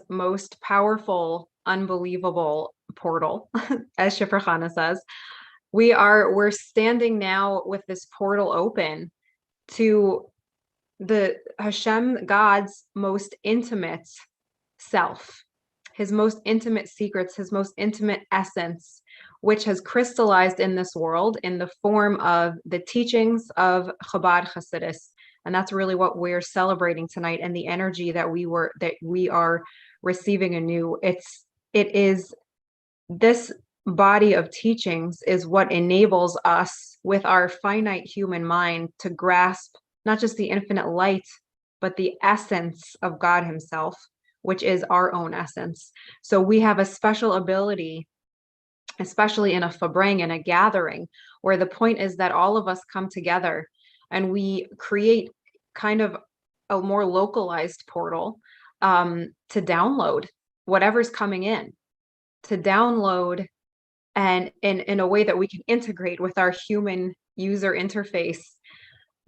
most powerful, unbelievable portal, as Shifra Khana says. We're standing now with this portal open to the Hashem, God's most intimate self, his most intimate secrets, his most intimate essence, which has crystallized in this world in the form of the teachings of Chabad Hasidus. And that's really what we're celebrating tonight, and the energy that we are receiving anew. It is this body of teachings is what enables us with our finite human mind to grasp not just the infinite light, but the essence of God himself, which is our own essence. So we have a special ability, especially in a Farbrengen, a gathering, where the point is that all of us come together and we create kind of a more localized portal to download whatever's coming in, to download and in a way that we can integrate with our human user interface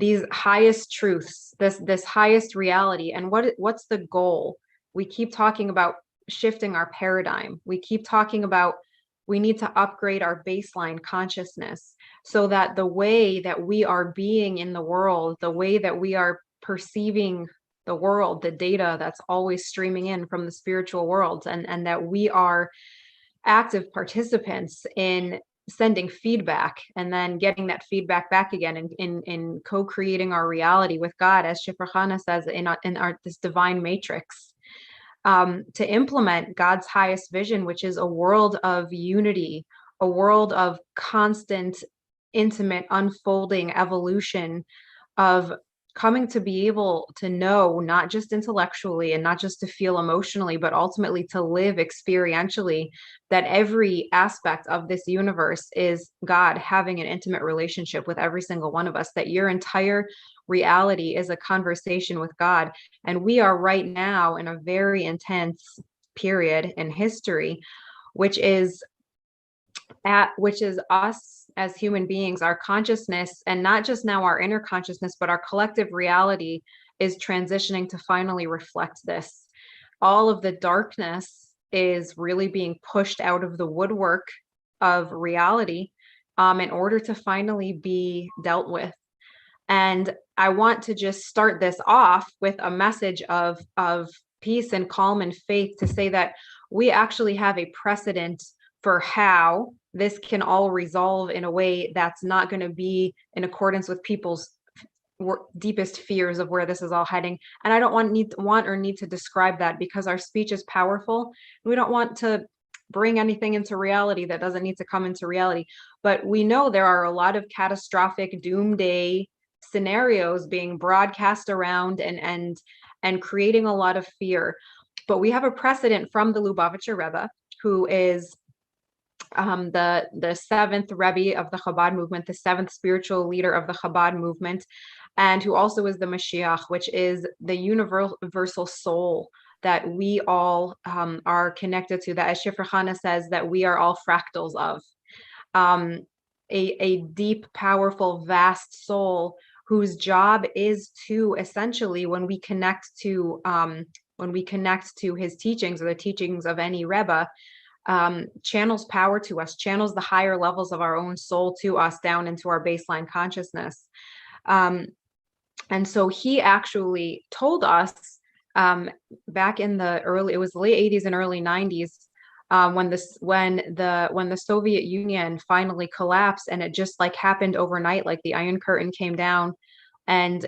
these highest truths, this highest reality. And what's the goal? We keep talking about shifting our paradigm. We keep talking about we need to upgrade our baseline consciousness so that the way that we are being in the world, the way that we are perceiving the world, the data that's always streaming in from the spiritual world, and that we are active participants in sending feedback and then getting that feedback back again in co-creating our reality with God, as Shifra Khana says in this divine matrix, to implement God's highest vision, which is a world of unity, a world of constant, intimate, unfolding evolution, of coming to be able to know, not just intellectually and not just to feel emotionally, but ultimately to live experientially, that every aspect of this universe is God having an intimate relationship with every single one of us, that your entire reality is a conversation with God. And we are right now in a very intense period in history, which is us as human beings, our consciousness, and not just now our inner consciousness, but our collective reality is transitioning to finally reflect this. All of the darkness is really being pushed out of the woodwork of reality in order to finally be dealt with. And I want to just start this off with a message of peace and calm and faith, to say that we actually have a precedent for how this can all resolve in a way that's not going to be in accordance with people's deepest fears of where this is all heading. And I don't want or need to describe that, because our speech is powerful. We don't want to bring anything into reality that doesn't need to come into reality. But we know there are a lot of catastrophic doomsday scenarios being broadcast around and creating a lot of fear. But we have a precedent from the Lubavitcher Rebbe, who is the seventh Rebbe of the Chabad movement, the seventh spiritual leader of the Chabad movement, and who also is the Mashiach, which is the universal soul that we all are connected to, that, as Shifra Khana says, that we are all fractals of. A deep, powerful, vast soul whose job is to essentially, when we connect to his teachings, or the teachings of any Rebbe, channels power to us, channels the higher levels of our own soul to us down into our baseline consciousness. And so he actually told us back in it was the late 80s and early 90s, when the Soviet Union finally collapsed, and it just like happened overnight, like the Iron Curtain came down, and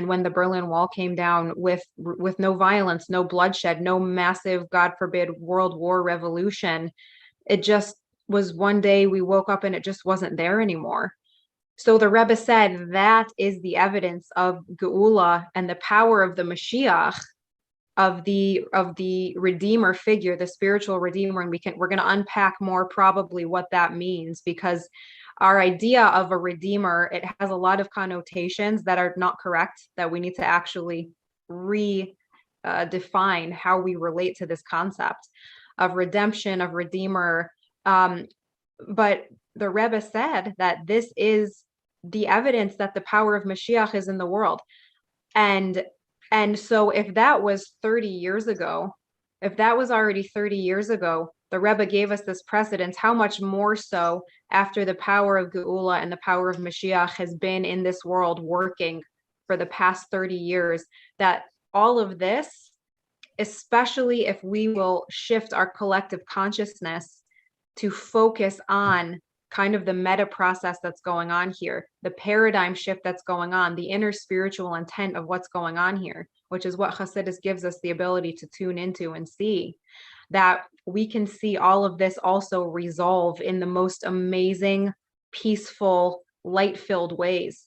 when the Berlin Wall came down with no violence, no bloodshed, no massive, God forbid, world war revolution. It just was one day we woke up and it just wasn't there anymore. So the Rebbe said that is the evidence of Geula and the power of the Mashiach, of the Redeemer figure, the spiritual Redeemer. And we're going to unpack more probably what that means, because our idea of a Redeemer, it has a lot of connotations that are not correct, that we need to actually redefine how we relate to this concept of redemption, of Redeemer. But the Rebbe said that this is the evidence that the power of Mashiach is in the world. And so if that was 30 years ago, If that was already 30 years ago, the Rebbe gave us this precedence, how much more so after the power of Geula and the power of Mashiach has been in this world working for the past 30 years, that all of this, especially if we will shift our collective consciousness to focus on kind of the meta process that's going on here, the paradigm shift that's going on, the inner spiritual intent of what's going on here, which is what Hasidus gives us the ability to tune into and see, that we can see all of this also resolve in the most amazing, peaceful, light-filled ways.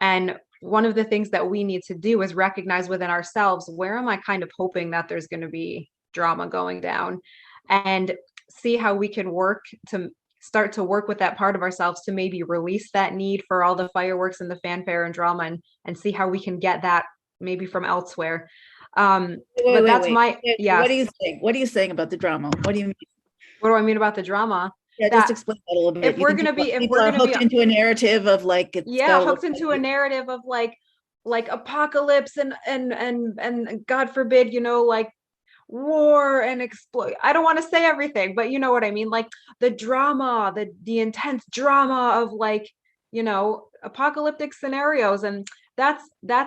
And one of the things that we need to do is recognize within ourselves, where am I kind of hoping that there's going to be drama going down, and see how we can work to start to work with that part of ourselves to maybe release that need for all the fireworks and the fanfare and drama, and see how we can get that maybe from elsewhere. But that's my, yes. What are you saying? What are you saying about the drama? What do you mean? What do I mean about the drama? Yeah, just explain that a little bit. If we're going to be, if we're going to be hooked into a narrative of like, hooked into a narrative of like apocalypse and God forbid, like war and explode. I don't want to say everything, but you know what I mean? Like the drama, the intense drama of apocalyptic scenarios. And that's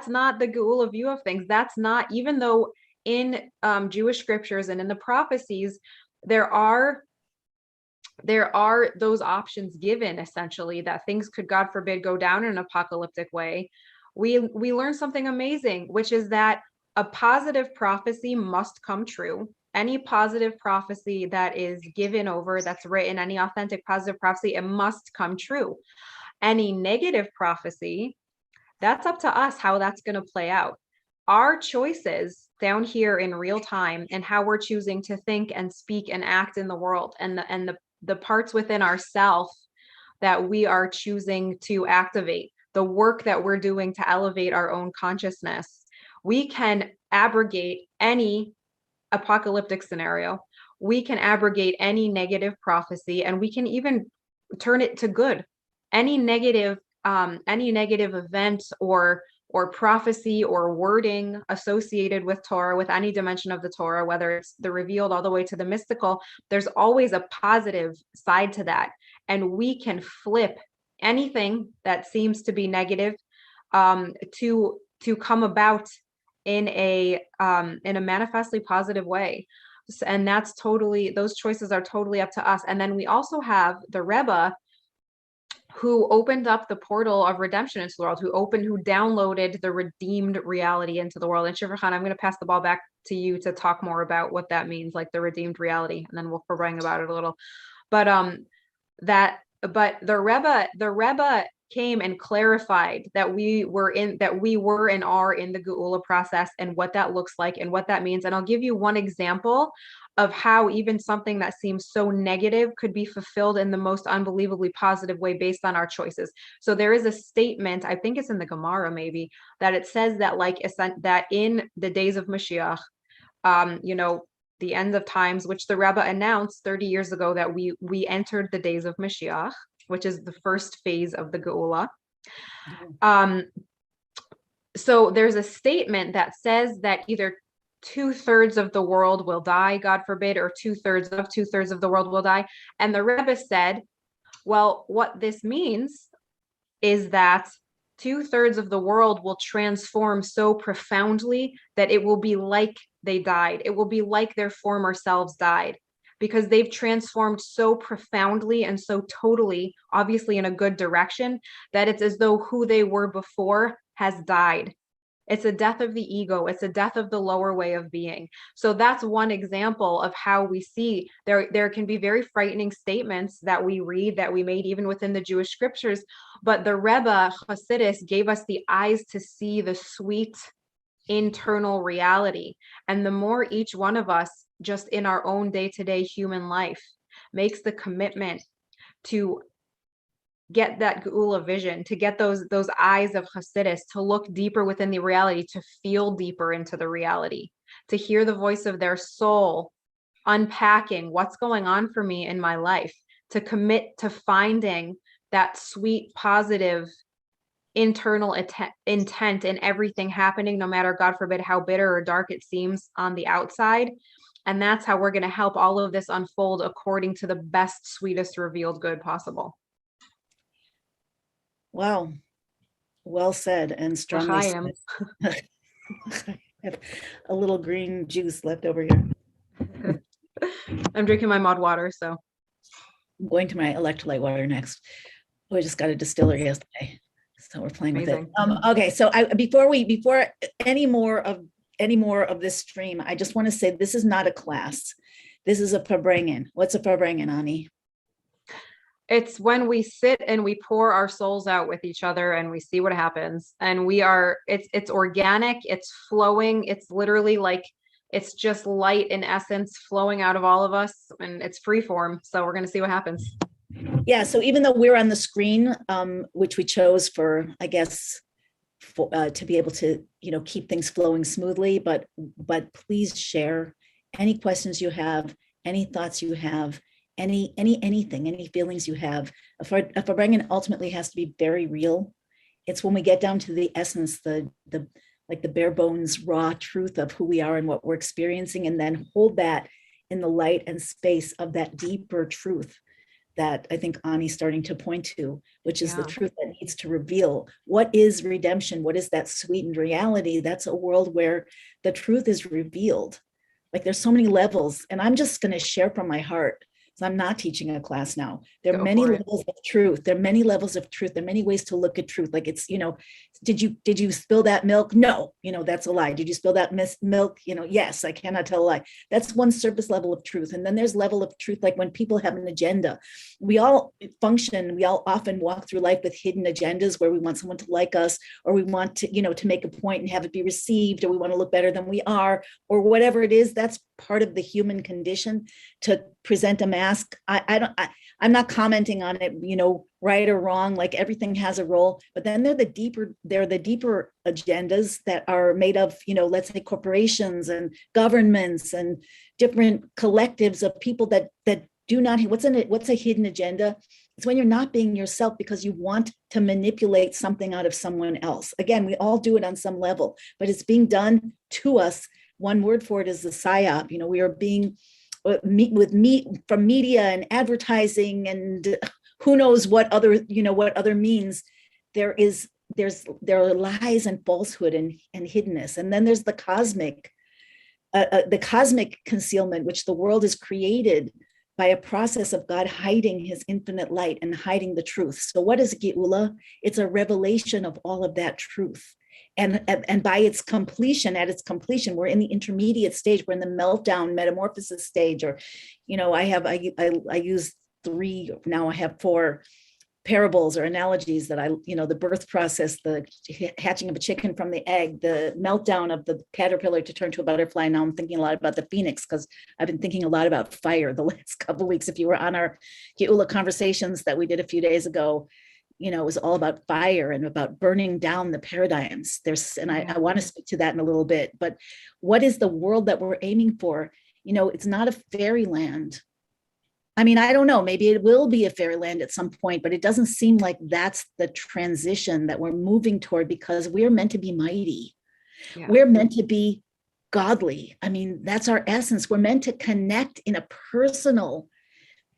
not the Geula view of things. That's not, even though in Jewish scriptures and in the prophecies, there are those options given, essentially, that things could, God forbid, go down in an apocalyptic way. We learn something amazing, which is that a positive prophecy must come true. Any positive prophecy that is given over, that's written, any authentic positive prophecy, it must come true. Any negative prophecy, that's up to us how that's going to play out. Our choices down here in real time and how we're choosing to think and speak and act in the world, and the parts within ourselves that we are choosing to activate, the work that we're doing to elevate our own consciousness, we can abrogate any apocalyptic scenario. We can abrogate any negative prophecy, and we can even turn it to good. Any negative event or prophecy or wording associated with Torah, with any dimension of the Torah, whether it's the revealed all the way to the mystical, there's always a positive side to that. And we can flip anything that seems to be negative to come about in a manifestly positive way. And that's totally, those choices are totally up to us. And then we also have the Rebbe, who opened up the portal of redemption into the world, who downloaded the redeemed reality into the world. And Shifra Khan, I'm going to pass the ball back to you to talk more about what that means, like the redeemed reality, and then we'll harangue about it a little. But the Rebbe came and clarified that we were and are in the Geula process, and what that looks like and what that means. And I'll give you one example of how even something that seems so negative could be fulfilled in the most unbelievably positive way based on our choices. So there is a statement, I think it's in the Gemara maybe, that it says that that in the days of Mashiach, the end of times, which the Rebbe announced 30 years ago, that we entered the days of Mashiach, which is the first phase of the Geula. So there's a statement that says that either 2/3 of the world will die, God forbid, or 2/3 of the world will die. And the Rebbe said, well, what this means is that 2/3 of the world will transform so profoundly that it will be like they died. It will be like their former selves died, because they've transformed so profoundly and so totally, obviously in a good direction, that it's as though who they were before has died. It's a death of the ego. It's a death of the lower way of being. So that's one example of how we see there can be very frightening statements that we read, that we made even within the Jewish scriptures. But the Rebbe Hasidus gave us the eyes to see the sweet internal reality. And the more each one of us, just in our own day-to-day human life, makes the commitment to get that Gula vision, to get those eyes of Hasidus, to look deeper within the reality, to feel deeper into the reality, to hear the voice of their soul unpacking what's going on for me in my life, to commit to finding that sweet, positive, internal intent in everything happening, no matter, God forbid, how bitter or dark it seems on the outside, And that's how we're going to help all of this unfold according to the best, sweetest revealed good possible. Wow. Well said and strongly L'chaim. said. I have a little green juice left over here. I'm drinking my mud water, so. I'm going to my electrolyte water next. We just got a distiller yesterday, so we're playing Amazing. with it. Okay, so before any more of this stream, I just want to say this is not a class. This is a Farbrengen. What's a Farbrengen, Ani? It's when we sit and we pour our souls out with each other and we see what happens. And it's organic, it's flowing, it's literally like, it's just light in essence flowing out of all of us, and it's free form. So we're going to see what happens. Yeah, so even though we're on the screen, which we chose for, I guess, to be able to, keep things flowing smoothly, but please share any questions you have, any thoughts you have, anything, any feelings you have. A Farbrengen ultimately has to be very real. It's when we get down to the essence, the bare bones, raw truth of who we are and what we're experiencing, and then hold that in the light and space of that deeper truth that I think Ani's starting to point to, which is the truth that needs to reveal. What is redemption? What is that sweetened reality? That's a world where the truth is revealed. Like there's so many levels, and I'm just going to share from my heart. So I'm not teaching a class now. There are many levels of truth. There are many levels of truth. There are many ways to look at truth. Like it's, did you spill that milk? No, that's a lie. Did you spill that milk? Yes, I cannot tell a lie. That's one surface level of truth. And then there's level of truth, like when people have an agenda. We all often walk through life with hidden agendas where we want someone to like us, or we want to, to make a point and have it be received, or we want to look better than we are, or whatever it is. That's part of the human condition to present a mask. I'm not commenting on it, right or wrong, like everything has a role, but then there are the deeper agendas that are made of, let's say corporations and governments and different collectives of people that do not, what's a hidden agenda? It's when you're not being yourself because you want to manipulate something out of someone else. Again, we all do it on some level, but it's being done to us. One word for it is the psyop. We are being from media and advertising and who knows what other means. There are lies and falsehood and hiddenness. And then there's the cosmic concealment, which the world is created by a process of God hiding his infinite light and hiding the truth. So what is Geula? It's a revelation of all of that truth. And by its completion, we're in the intermediate stage. We're in the meltdown, metamorphosis stage, or, I use 3, now I have 4 parables or analogies that the birth process, the hatching of a chicken from the egg, the meltdown of the caterpillar to turn to a butterfly. Now I'm thinking a lot about the phoenix because I've been thinking a lot about fire the last couple of weeks. If you were on our Geula conversations that we did a few days ago, it was all about fire and about burning down the paradigms. I want to speak to that in a little bit, but what is the world that we're aiming for? It's not a fairyland. I mean, I don't know, maybe it will be a fairyland at some point, but it doesn't seem like that's the transition that we're moving toward, because we're meant to be mighty. Yeah. We're meant to be godly. I mean, that's our essence. We're meant to connect in a personal,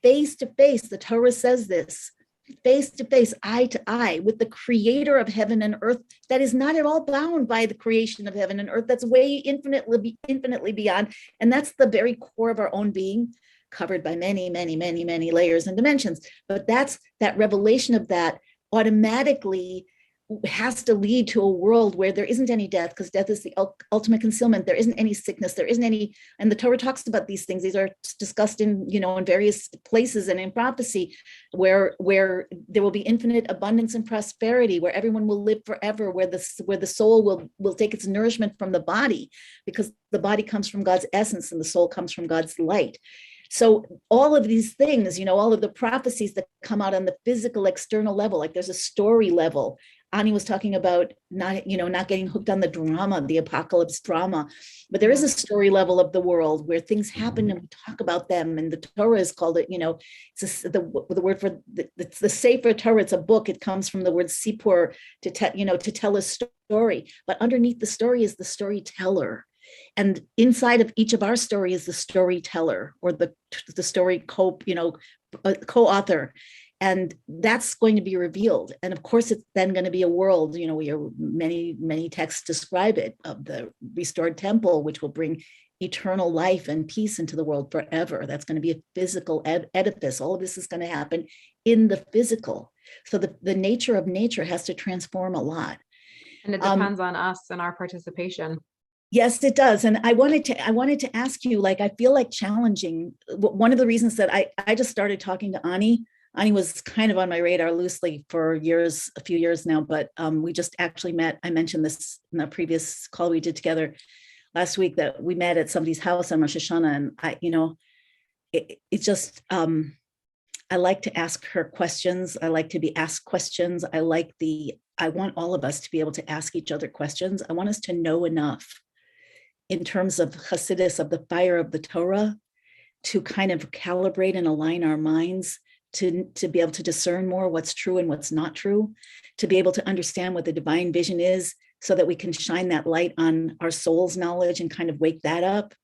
face to face. The Torah says this. Face to face, eye to eye, with the creator of heaven and earth, that is not at all bound by the creation of heaven and earth. That's way infinitely beyond. And that's the very core of our own being, covered by many, many, many, many layers and dimensions. But that revelation of that automatically has to lead to a world where there isn't any death, because death is the ultimate concealment. There isn't any sickness. There isn't any, and the Torah talks about these things. These are discussed in, in various places and in prophecy, where there will be infinite abundance and prosperity, where everyone will live forever, where the soul will take its nourishment from the body, because the body comes from God's essence and the soul comes from God's light. So all of these things, all of the prophecies that come out on the physical external level, like there's a story level. Ani was talking about not getting hooked on the drama, the apocalypse drama, but there is a story level of the world where things happen and we talk about them. And the Torah is called it, it's the word for the Sefer Torah. It's a book. It comes from the word sipur to tell a story. But underneath the story is the storyteller. And inside of each of our story is the storyteller or the story co-author. And that's going to be revealed. And of course, it's then going to be a world, many texts describe it, of the restored temple, which will bring eternal life and peace into the world forever. That's going to be a physical edifice. All of this is going to happen in the physical. So the nature of nature has to transform a lot. And it depends on us and our participation. Yes, it does. And I wanted to ask you, like, I feel like challenging. One of the reasons that I just started talking to Ani was kind of on my radar loosely for a few years now, but we just actually met. I mentioned this in a previous call we did together last week, that we met at somebody's house on Rosh Hashanah. And I like to ask her questions. I like to be asked questions. I want all of us to be able to ask each other questions. I want us to know enough in terms of Hasidus, of the fire of the Torah, to kind of calibrate and align our minds to be able to discern more what's true and what's not true, to be able to understand what the divine vision is, so that we can shine that light on our soul's knowledge and kind of wake that up.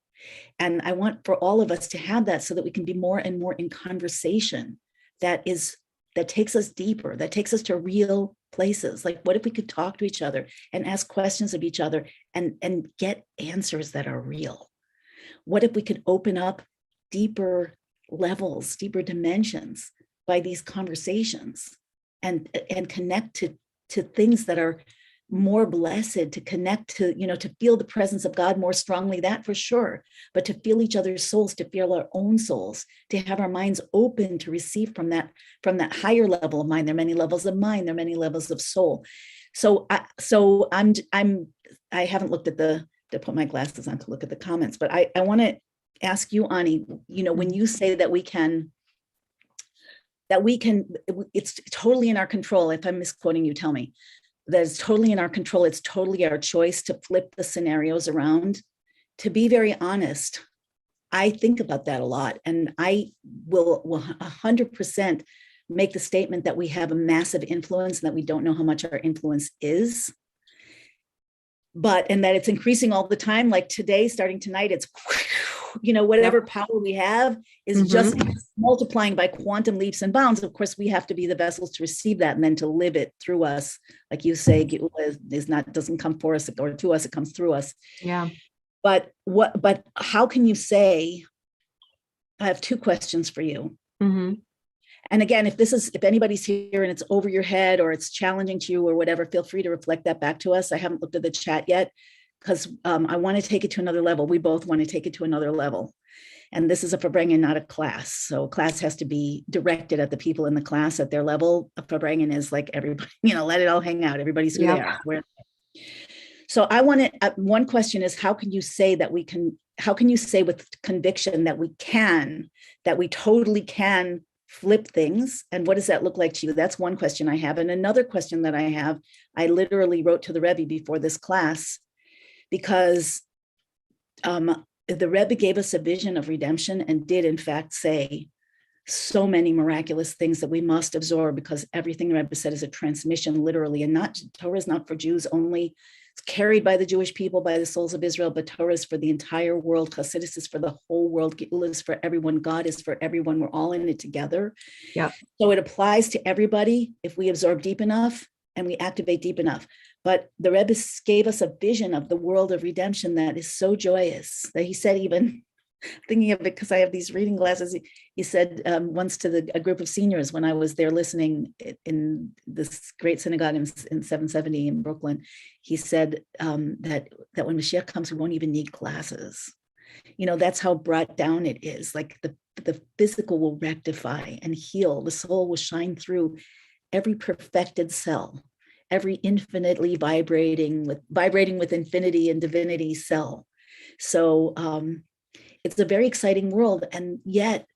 And I want for all of us to have that, so that we can be more and more in conversation that takes us deeper, that takes us to real places. Like, what if we could talk to each other and ask questions of each other and get answers that are real? What if we could open up deeper levels, deeper dimensions by these conversations, and connect to things that are more blessed, to connect to, to feel the presence of God more strongly, that for sure, but to feel each other's souls, to feel our own souls, to have our minds open to receive from that higher level of mind. There are many levels of mind, there are many levels of soul. So I haven't looked at to put my glasses on to look at the comments, but I want to ask you, Ani, when you say that we can, it's totally in our control. If I'm misquoting you, tell me. That it's totally in our control. It's totally our choice to flip the scenarios around. To be very honest, I think about that a lot, and I will 100% make the statement that we have a massive influence and that we don't know how much our influence is. And that it's increasing all the time. Like today, starting tonight, it's whatever power we have is just multiplying by quantum leaps and bounds. Of course, we have to be the vessels to receive that and then to live it through us. Like you say, Gula doesn't come for us or to us, it comes through us. Yeah. But how can you say, I have two questions for you. Mm-hmm. And again, if anybody's here and it's over your head or it's challenging to you or whatever, feel free to reflect that back to us. I haven't looked at the chat yet, because I want to take it to another level. We both want to take it to another level. And this is a Farbrengen, not a class. So class has to be directed at the people in the class at their level. A Farbrengen is like everybody, let it all hang out. Everybody's who they are. So I want to, one question is, how can you say with conviction that we totally can flip things? And what does that look like to you? That's one question I have. And another question that I have, I literally wrote to the Rebbe before this class, because the Rebbe gave us a vision of redemption and did in fact say so many miraculous things that we must absorb, because everything the Rebbe said is a transmission, literally, and Torah is not for Jews only. It's carried by the Jewish people, by the souls of Israel, but Torah is for the entire world. Hasidus is for the whole world. Gula is for everyone. God is for everyone. We're all in it together. Yeah. So it applies to everybody if we absorb deep enough and we activate deep enough. But the Rebbe gave us a vision of the world of redemption that is so joyous that he said, even thinking of it because I have these reading glasses, he said once to a group of seniors when I was there listening in this great synagogue in 770 in Brooklyn, he said that when Mashiach comes, we won't even need glasses. That's how brought down it is. Like the physical will rectify and heal. The soul will shine through every perfected cell, every infinitely vibrating with infinity and divinity cell. So it's a very exciting world, and yet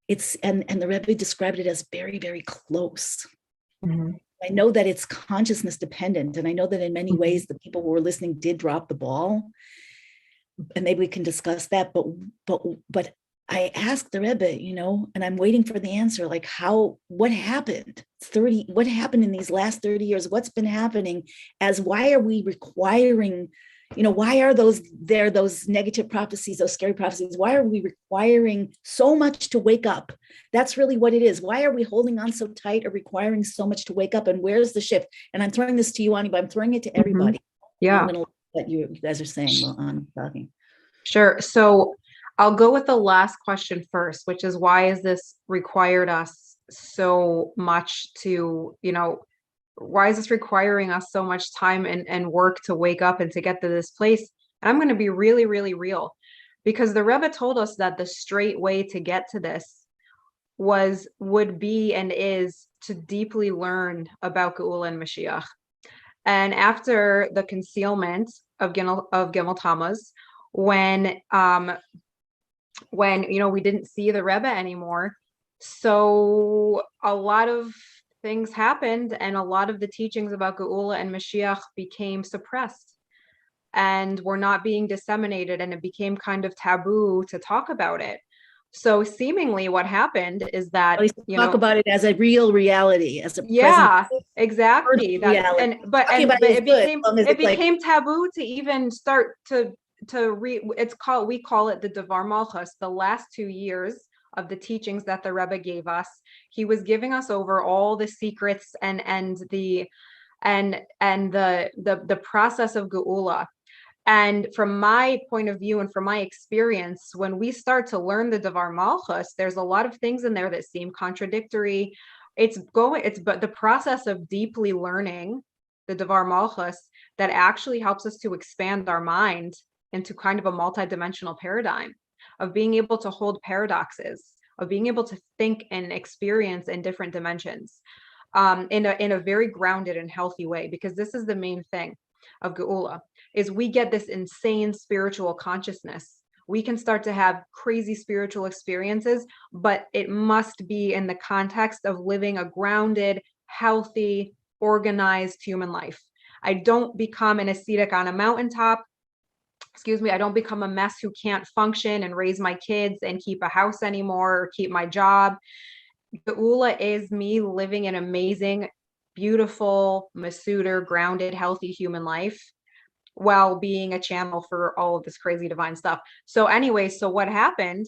it's and the Rebbe described it as very, very close. Mm-hmm. I know that it's consciousness dependent, and I know that in many ways the people who were listening did drop the ball, and maybe we can discuss that. But I asked the Rebbe, and I'm waiting for the answer. Like, what happened? What happened in these last 30 years? What's been happening? Why are we requiring, why are those negative prophecies, those scary prophecies? Why are we requiring so much to wake up? That's really what it is. Why are we holding on so tight or requiring so much to wake up? And where's the shift? And I'm throwing this to you, Ani, but I'm throwing it to everybody. Yeah. I'm going to let you guys are saying while I'm talking. Sure. So I'll go with the last question first, which is, why is this required us so much to, why is this requiring us so much time and work to wake up and to get to this place? And I'm going to be really, really real, because the Rebbe told us that the straight way to get to this would be and is to deeply learn about Gula and Mashiach. And after the concealment of Gimel Tammuz, when we didn't see the Rebbe anymore, so a lot of things happened, and a lot of the teachings about Gula and Mashiach became suppressed and were not being disseminated, and it became kind of taboo to talk about it. So seemingly what happened is that talk about it as a real reality, as a exactly. But it became taboo to even start we call it the Devar Malchus, the last 2 years of the teachings that the Rebbe gave us. He was giving us over all the secrets and the process of Geula. And from my point of view and from my experience, when we start to learn the Devar Malchus, there's a lot of things in there that seem contradictory. But the process of deeply learning the Devar Malchus that actually helps us to expand our mind into kind of a multidimensional paradigm of being able to hold paradoxes, of being able to think and experience in different dimensions, in a very grounded and healthy way. Because this is the main thing of Geula, is we get this insane spiritual consciousness. We can start to have crazy spiritual experiences, but it must be in the context of living a grounded, healthy, organized human life. I don't become an ascetic on a mountaintop. I don't become a mess who can't function and raise my kids and keep a house anymore or keep my job. Geula is me living an amazing, beautiful, masuder, grounded, healthy human life while being a channel for all of this crazy divine stuff. So anyway, so what happened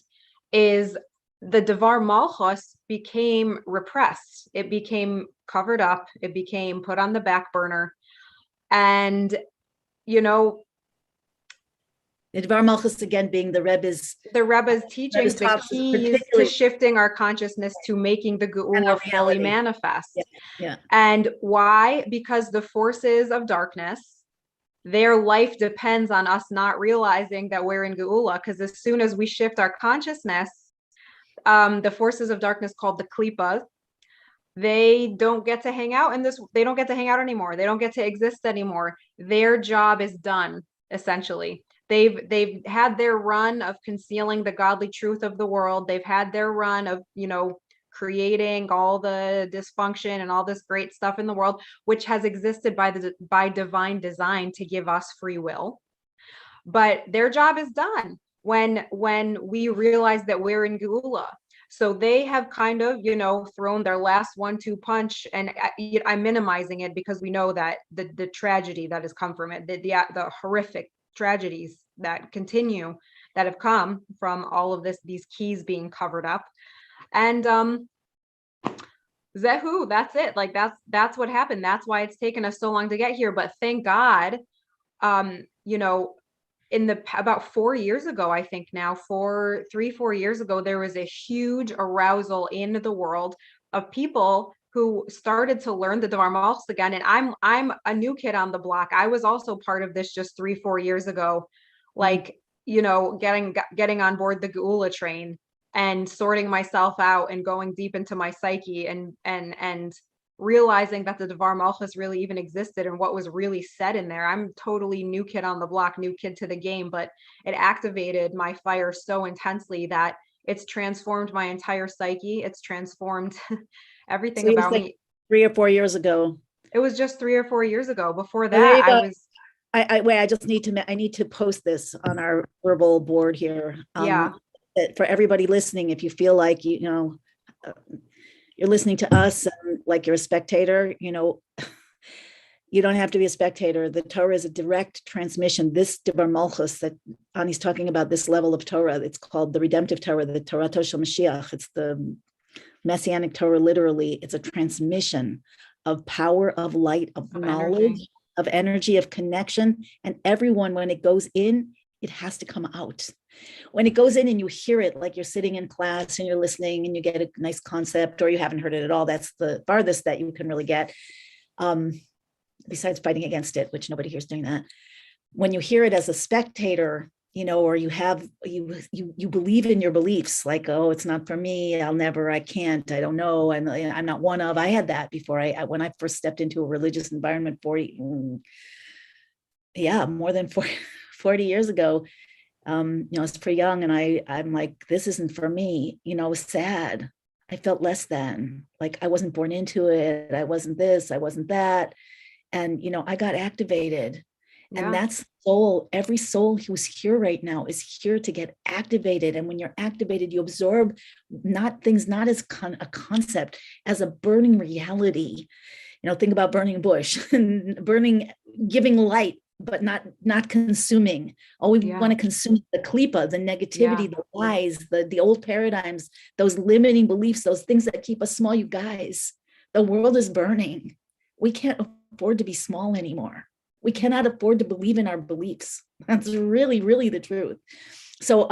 is the Devar Malchus became repressed. It became covered up. It became put on the back burner. And, the Devar Malchus, again, being the Rebbe's teachings, the keys to shifting our consciousness to making the Geula fully manifest. Yeah. And why? Because the forces of darkness, their life depends on us not realizing that we're in Geula. Because as soon as we shift our consciousness, the forces of darkness, called the Klippa, they don't get to hang out in this. They don't get to hang out anymore. They don't get to exist anymore. Their job is done, essentially. They've had their run of concealing the godly truth of the world. They've had their run of, creating all the dysfunction and all this great stuff in the world, which has existed by divine design to give us free will. But their job is done when we realize that we're in Geula. So they have kind of, thrown their last 1-2 punch, and I'm minimizing it because we know that the tragedy that has come from it, the horrific tragedies that continue, that have come from all of these keys being covered up. And Zehu, that's it. Like that's what happened. That's why it's taken us so long to get here. But thank God, about 4 years ago, I think now, 4 years ago, there was a huge arousal in the world of people who started to learn the Devar Malchus again. And I'm a new kid on the block. I was also part of this just 3-4 years ago, like, getting on board the Geula train and sorting myself out and going deep into my psyche and realizing that the Devar Malchus really even existed and what was really said in there. I'm totally new kid on the block, new kid to the game, but it activated my fire so intensely that it's transformed my entire psyche. It's transformed everything about me. 3 or 4 years ago. It was just 3 or 4 years ago. Before that, I need to post this on our verbal board here. For everybody listening, if you feel like, you're listening to us and like you're a spectator, You don't have to be a spectator. The Torah is a direct transmission. This Devar Malchus that Ani's talking about, this level of Torah, it's called the redemptive Torah, the Torah Shel Mashiach. It's the Messianic Torah, literally. It's a transmission of power, of light, of knowledge, energy. Of energy, of connection. And everyone, when it goes in, it has to come out. When it goes in and you hear it, like you're sitting in class and you're listening and you get a nice concept, or you haven't heard it at all, that's the farthest that you can really get. Besides fighting against it, which nobody here is doing that. When you hear it as a spectator, or you believe in your beliefs, like, oh, it's not for me, I can't, I don't know, and I'm not one of. I had that before. When I first stepped into a religious environment more than 40 years ago, I was pretty young, and I'm like, this isn't for me. I was sad. I felt less than, like I wasn't born into it. I wasn't this, I wasn't that. And, I got activated. Yeah. And that's soul. Every soul who's here right now is here to get activated. And when you're activated, you absorb things not as a concept, as a burning reality. Think about burning bush and giving light, but not consuming. Oh, we want to consume the klipa, the negativity, the lies, the old paradigms, those limiting beliefs, those things that keep us small. You guys, the world is burning. We can't afford to be small anymore. We cannot afford to believe in our beliefs. That's really, really the truth. So,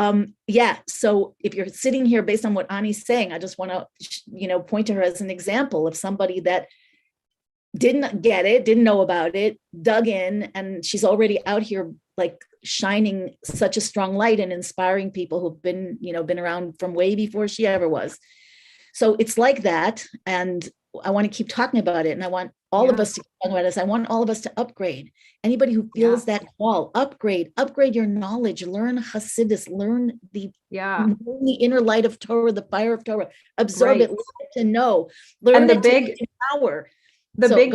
so if you're sitting here based on what Ani's saying, I just want to, point to her as an example of somebody that didn't get it, didn't know about it, dug in, and she's already out here like shining such a strong light and inspiring people who've been around from way before she ever was. So it's like that. And I want to keep talking about it. And I want all of us to keep talking about this. I want all of us to upgrade. Anybody who feels that call, upgrade your knowledge, learn Hasidus, learn the inner light of Torah, the fire of Torah, absorb it, learn to know, learn the big power. The big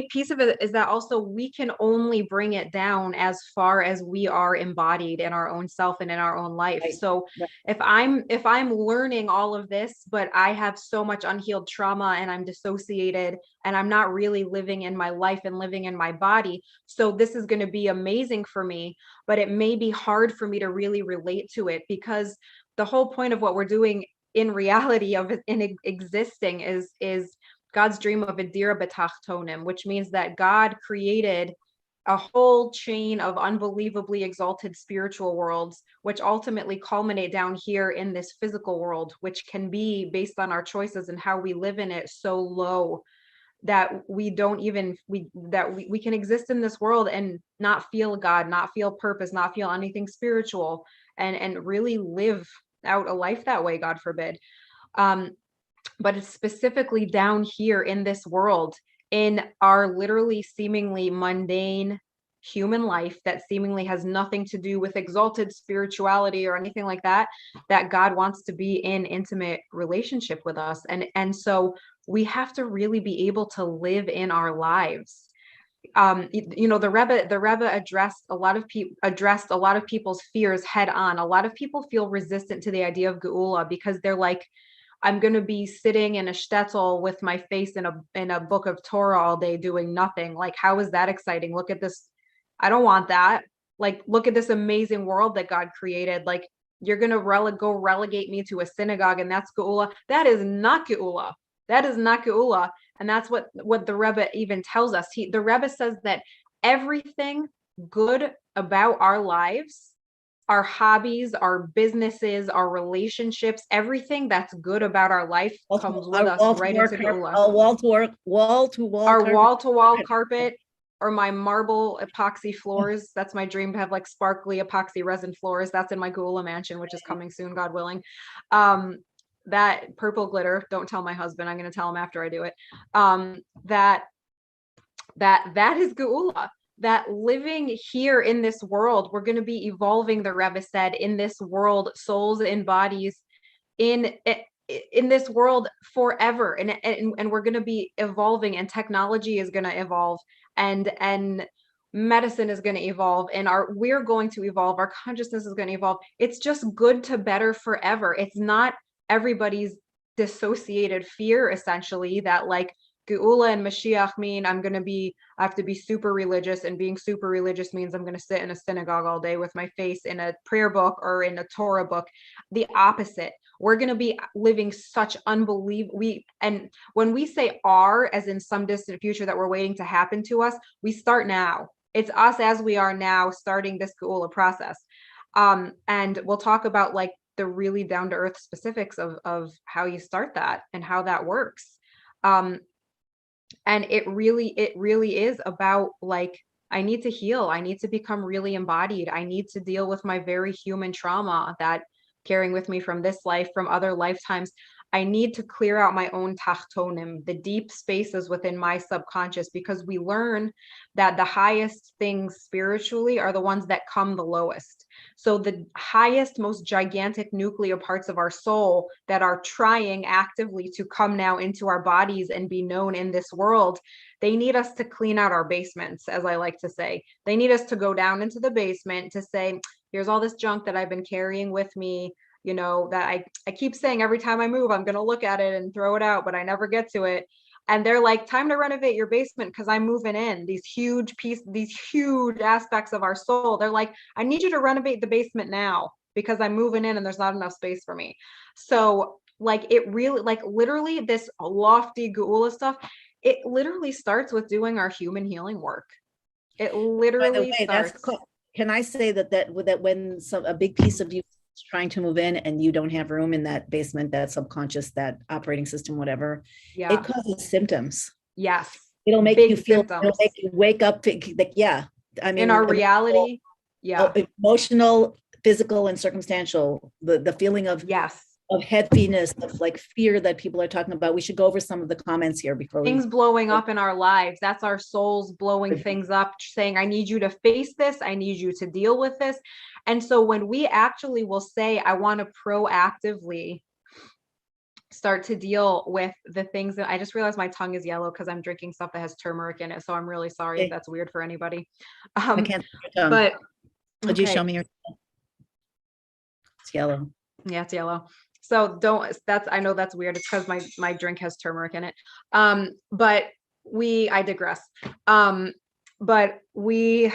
piece of it is that also we can only bring it down as far as we are embodied in our own self and in our own life. Right. So if I'm learning all of this, but I have so much unhealed trauma and I'm dissociated and I'm not really living in my life and living in my body. So this is going to be amazing for me, but it may be hard for me to really relate to it, because the whole point of what we're doing in reality in existing is God's dream of Adira B'Tachtonim, which means that God created a whole chain of unbelievably exalted spiritual worlds, which ultimately culminate down here in this physical world, which can be, based on our choices and how we live in it, so low that we can exist in this world and not feel God, not feel purpose, not feel anything spiritual, and really live out a life that way, God forbid. But it's specifically down here in this world, in our literally seemingly mundane human life that seemingly has nothing to do with exalted spirituality or anything like that, that God wants to be in intimate relationship with us. And so we have to really be able to live in our lives. The Rebbe addressed a lot of people's fears head on. A lot of people feel resistant to the idea of Geula because they're like, I'm going to be sitting in a shtetl with my face in a book of Torah all day doing nothing. Like, how is that exciting? Look at this. I don't want that. Like, look at this amazing world that God created. Like, you're going to relegate me to a synagogue and that's Geula. That is not Geula. That is not Geula. And that's what the Rebbe even tells us. The Rebbe says that everything good about our lives, our hobbies, our businesses, our relationships, everything that's good about our life comes with us right into Geula. Our wall-to-wall carpet, or my marble epoxy floors. That's my dream, to have like sparkly epoxy resin floors. That's in my Geula mansion, which is coming soon, God willing. That purple glitter, don't tell my husband, I'm going to tell him after I do it. That is Geula. That living here in this world, we're going to be evolving, the Rebbe said, in this world, souls and bodies in this world forever. And we're going to be evolving, and technology is going to evolve, and medicine is going to evolve, and we're going to evolve. Our consciousness is going to evolve. It's just good to better forever. It's not everybody's dissociated fear, essentially, that like Geula and Mashiach mean I have to be super religious, and being super religious means I'm going to sit in a synagogue all day with my face in a prayer book or in a Torah book. The opposite. We're going to be living such unbelievable. And when we say are, as in some distant future that we're waiting to happen to us, we start now. It's us as we are now starting this Geula process. And we'll talk about like the really down to earth specifics of how you start that and how that works. And it really is about like, I need to heal. I need to become really embodied. I need to deal with my very human trauma that carrying with me from this life, from other lifetimes. I need to clear out my own tachtonim, the deep spaces within my subconscious, because we learn that the highest things spiritually are the ones that come the lowest. So the highest, most gigantic nuclear parts of our soul that are trying actively to come now into our bodies and be known in this world, they need us to clean out our basements, as I like to say. They need us to go down into the basement to say, here's all this junk that I've been carrying with me, you know, that I keep saying every time I move, I'm going to look at it and throw it out, but I never get to it. And they're like, time to renovate your basement because I'm moving in these huge aspects of our soul. They're like, I need you to renovate the basement now because I'm moving in and there's not enough space for me. So like it really, like literally this lofty Geula stuff, it literally starts with doing our human healing work. It literally starts. Can I say that when a big piece of you is trying to move in and you don't have room in that basement, that subconscious, that operating system, whatever, yeah, it causes symptoms. Yes. It'll make Big you feel, symptoms. it'll make you wake up, like, yeah. I mean, in our reality, yeah. Emotional, physical, and circumstantial, the feeling of yes, of heaviness, of like fear that people are talking about. We should go over some of the comments here before things blowing up in our lives. That's our souls blowing things up, saying, I need you to face this. I need you to deal with this. And so when we actually will say, I want to proactively start to deal with the things that I just realized my tongue is yellow because I'm drinking stuff that has turmeric in it. So I'm really sorry if that's weird for anybody. I can't see your tongue. But could you show me your tongue? It's yellow. Yeah, it's yellow. So I know that's weird. It's because my drink has turmeric in it. But I digress. But we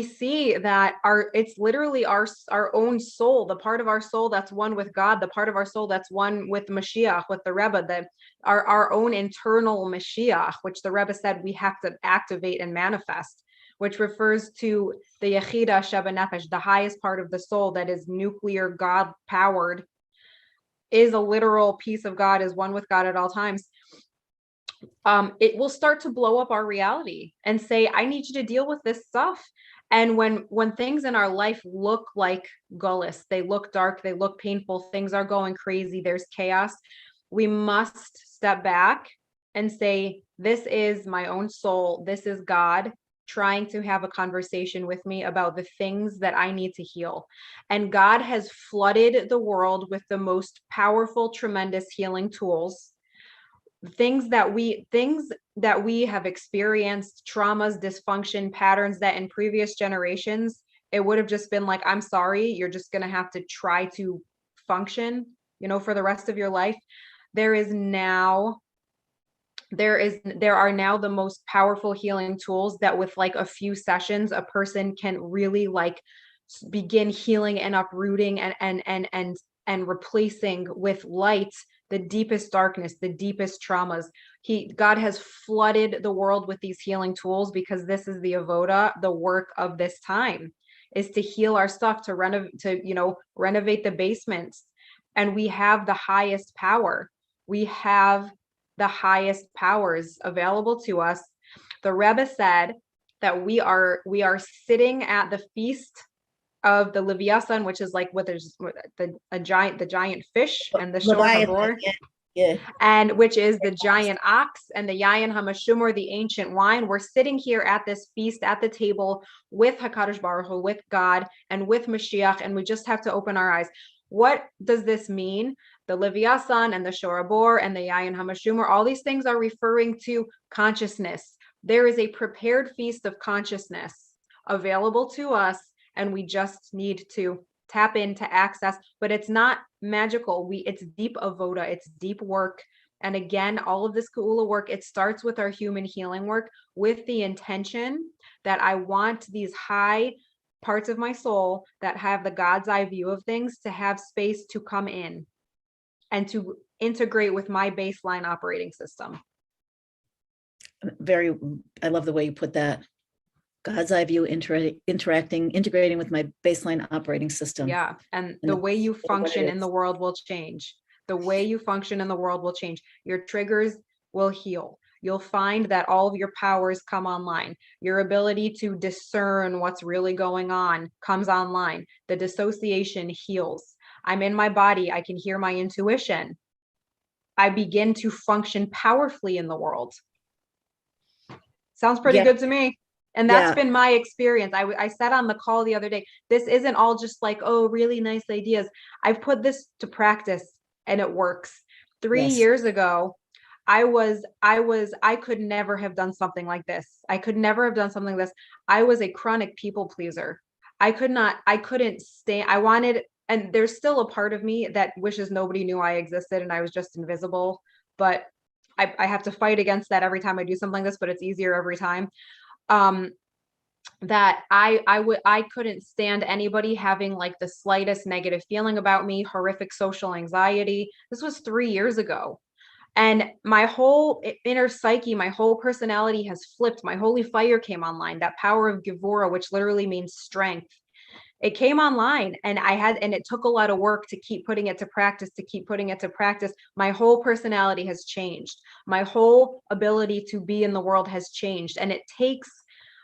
see that it's literally our own soul, the part of our soul that's one with God, the part of our soul that's one with Mashiach, with the Rebbe, our own internal Mashiach, which the Rebbe said we have to activate and manifest, which refers to the Yechida Sheba Nefesh, the highest part of the soul that is nuclear God powered, is a literal piece of God, is one with God at all times. It will start to blow up our reality and say, I need you to deal with this stuff. And when things in our life look like gullus, they look dark, they look painful, things are going crazy, there's chaos, we must step back and say, this is my own soul, this is God trying to have a conversation with me about the things that I need to heal. And God has flooded the world with the most powerful, tremendous healing tools. Things that we have experienced, traumas, dysfunction, patterns that in previous generations, it would have just been like, I'm sorry, you're just going to have to try to function, for the rest of your life. There are now the most powerful healing tools that with like a few sessions, a person can really like begin healing and uprooting and replacing with light the deepest darkness, the deepest traumas. God has flooded the world with these healing tools because this is the avoda, the work of this time, is to heal our stuff, to renovate the basements. And we have the highest power. We have the highest powers available to us. The Rebbe said that we are sitting at the feast of the Leviathan, which is like the giant fish, and the Shor Habor, and which is the giant ox, and the Yayin HaMashumor, the ancient wine. We're sitting here at this feast at the table with HaKadosh Baruch Hu, with God, and with Mashiach, and we just have to open our eyes. What does this mean? The Leviathan and the Shor Habor and the Yayin HaMashumor, all these things are referring to consciousness. There is a prepared feast of consciousness available to us, and we just need to tap into access. But it's not magical. It's deep avoda, it's deep work. And again, all of this Gula work, it starts with our human healing work with the intention that I want these high parts of my soul that have the God's eye view of things to have space to come in and to integrate with my baseline operating system. I love the way you put that. God's eye view, integrating with my baseline operating system. Yeah. And the way you function in the world will change. The way you function in the world will change. Your triggers will heal. You'll find that all of your powers come online. Your ability to discern what's really going on comes online. The dissociation heals. I'm in my body. I can hear my intuition. I begin to function powerfully in the world. Sounds pretty good to me. And that's been my experience. I said on the call the other day, this isn't all just like, oh, really nice ideas. I've put this to practice and it works. 3 years ago, I could never have done something like this. I could never have done something like this. I was a chronic people pleaser. I couldn't stand, I wanted, and there's still a part of me that wishes nobody knew I existed and I was just invisible. But I have to fight against that every time I do something like this, but it's easier every time. That I couldn't stand anybody having like the slightest negative feeling about me, horrific social anxiety. This was 3 years ago. And my whole inner psyche, my whole personality has flipped. My holy fire came online, that power of Gevura, which literally means strength. It came online and it took a lot of work to keep putting it to practice, My whole personality has changed. My whole ability to be in the world has changed. And it takes